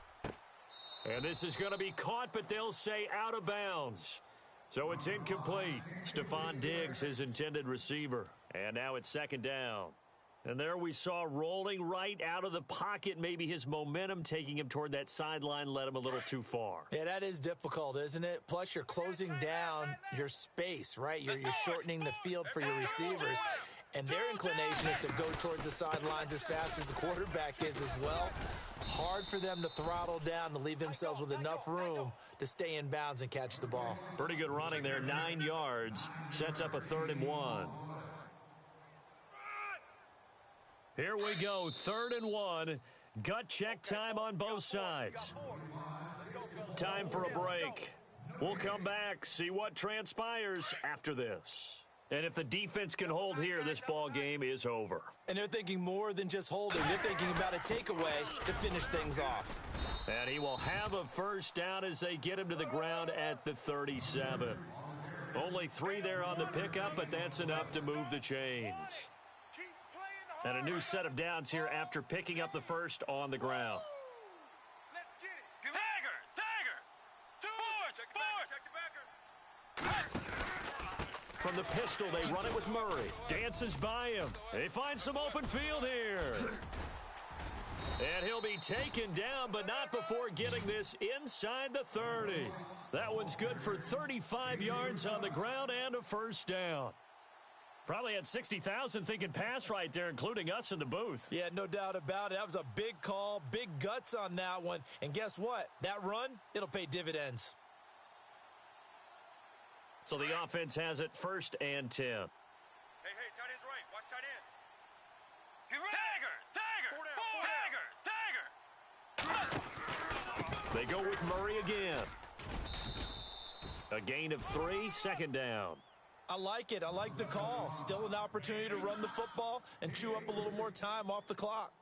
And this is going to be caught, but they'll say out of bounds. So it's incomplete. Stephon Diggs, his intended receiver. And now it's second down. And there we saw rolling right out of the pocket. Maybe his momentum taking him toward that sideline led him a little too far. Yeah, that is difficult, isn't it? Plus, you're closing down your space, right? You're shortening the field for your receivers. And their inclination is to go towards the sidelines as fast as the quarterback is as well. Hard for them to throttle down to leave themselves with enough room to stay in bounds and catch the ball. Pretty good running there, 9 yards. Sets up a 3rd and 1. Here we go, 3rd and 1. Gut check time on both sides. Time for a break. We'll come back, see what transpires after this. And if the defense can hold here, this ball game is over. And they're thinking more than just holding. They're thinking about a takeaway to finish things off. And he will have a first down as they get him to the ground at the 37. Only 3 there on the pickup, but that's enough to move the chains. And a new set of downs here after picking up the first on the ground. Let's get it. Tagger. 2 From the pistol, they run it with Murray. Dances by him. They find some open field here. And he'll be taken down, but not before getting this inside the 30. That one's good for 35 yards on the ground and a first down. Probably had 60,000 thinking pass right there, including us in the booth. Yeah, no doubt about it. That was a big call, big guts on that one. And guess what? That run, it'll pay dividends. So the offense has it 1st and 10. Hey, tight end's right. Watch tight end. Tagger. They go with Murray again. A gain of 3, 2nd down. I like it. I like the call. Still an opportunity to run the football and chew up a little more time off the clock.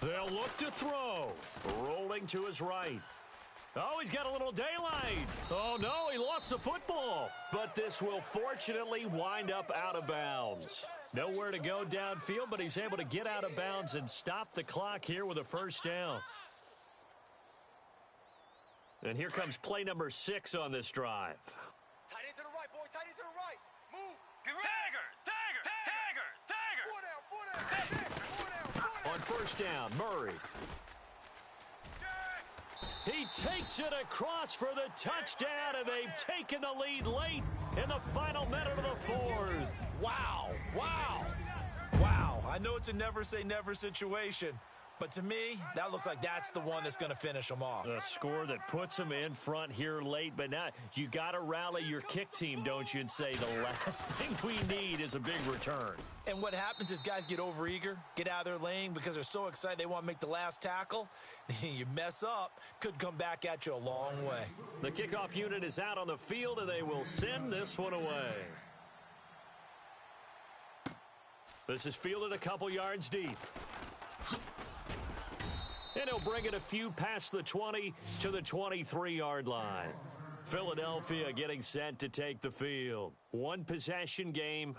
They'll look to throw. Rolling to his right. Oh, he's got a little daylight. Oh, no, he lost the football. But this will fortunately wind up out of bounds. Nowhere to go downfield, but he's able to get out of bounds and stop the clock here with a first down. And here comes play number 6 on this drive. Tight end to the right, boy. Tight end to the right. Move. Tagger. On first down, Murray. He takes it across for the touchdown, and they've taken the lead late in the final minute of the 4th. Wow. I know it's a never say never situation, but to me, that looks like that's the one that's going to finish them off. A score that puts them in front here late, but now you got to rally your kick team, don't you, and say the last thing we need is a big return. And what happens is guys get overeager, get out of their lane because they're so excited they want to make the last tackle. You mess up, could come back at you a long way. The kickoff unit is out on the field, and they will send this one away. This is fielded a couple yards deep. And he'll bring it a few past the 20 to the 23-yard line. Philadelphia getting set to take the field. One possession game,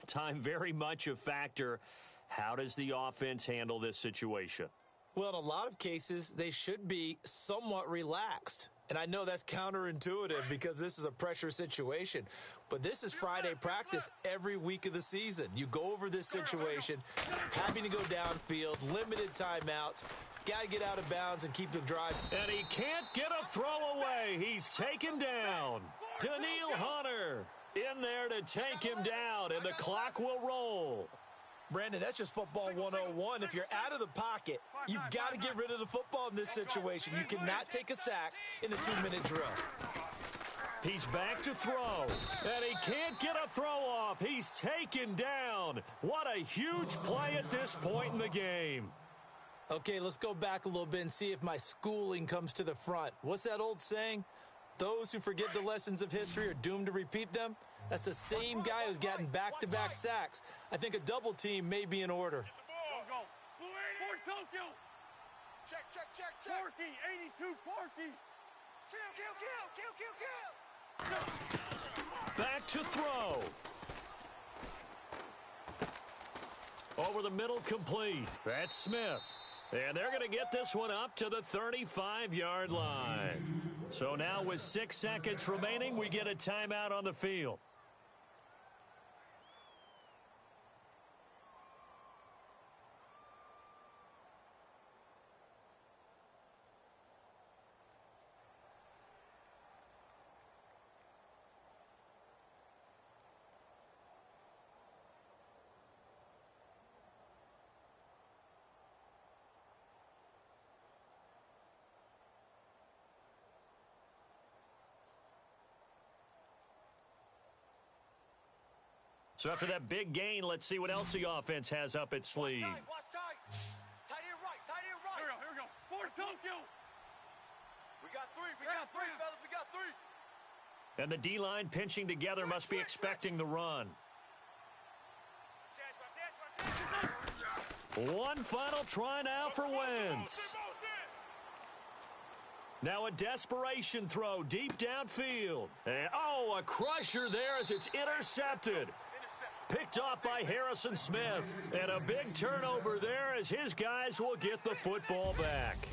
time very much a factor. How does the offense handle this situation? Well, in a lot of cases, they should be somewhat relaxed. And I know that's counterintuitive because this is a pressure situation, but this is Friday practice every week of the season. You go over this situation, having to go downfield, limited timeouts, got to get out of bounds and keep the drive. And he can't get a throw away. He's taken down. Daniil Hunter in there to take him down, and the clock will roll. Brandon, that's just football 101. If you're out of the pocket, you've got to get rid of the football in this situation. You cannot take a sack in a 2-minute drill. He's back to throw, and he can't get a throw off. He's taken down. What a huge play at this point in the game. Okay, let's go back a little bit and see if my schooling comes to the front. What's that old saying? Those who forget the lessons of history are doomed to repeat them. That's the same guy who's gotten back-to-back sacks. I think a double team may be in order. Go. Blue 80. For Tokyo. Check. Porky, 82, Porky. Kill. Back to throw. Over the middle, complete. That's Smith. And they're going to get this one up to the 35-yard line. So now with 6 seconds remaining, we get a timeout on the field. So after that big gain, let's see what else the offense has up its sleeve. Watch tight. Tight end right. Here we go. For Tokyo. We got three, fellas. We got three. And the D-line pinching together must be expecting the run. One final try now for Wentz. Now a desperation throw deep downfield. And, a crusher there as it's intercepted. Picked off by Harrison Smith. And a big turnover there as his guys will get the football back.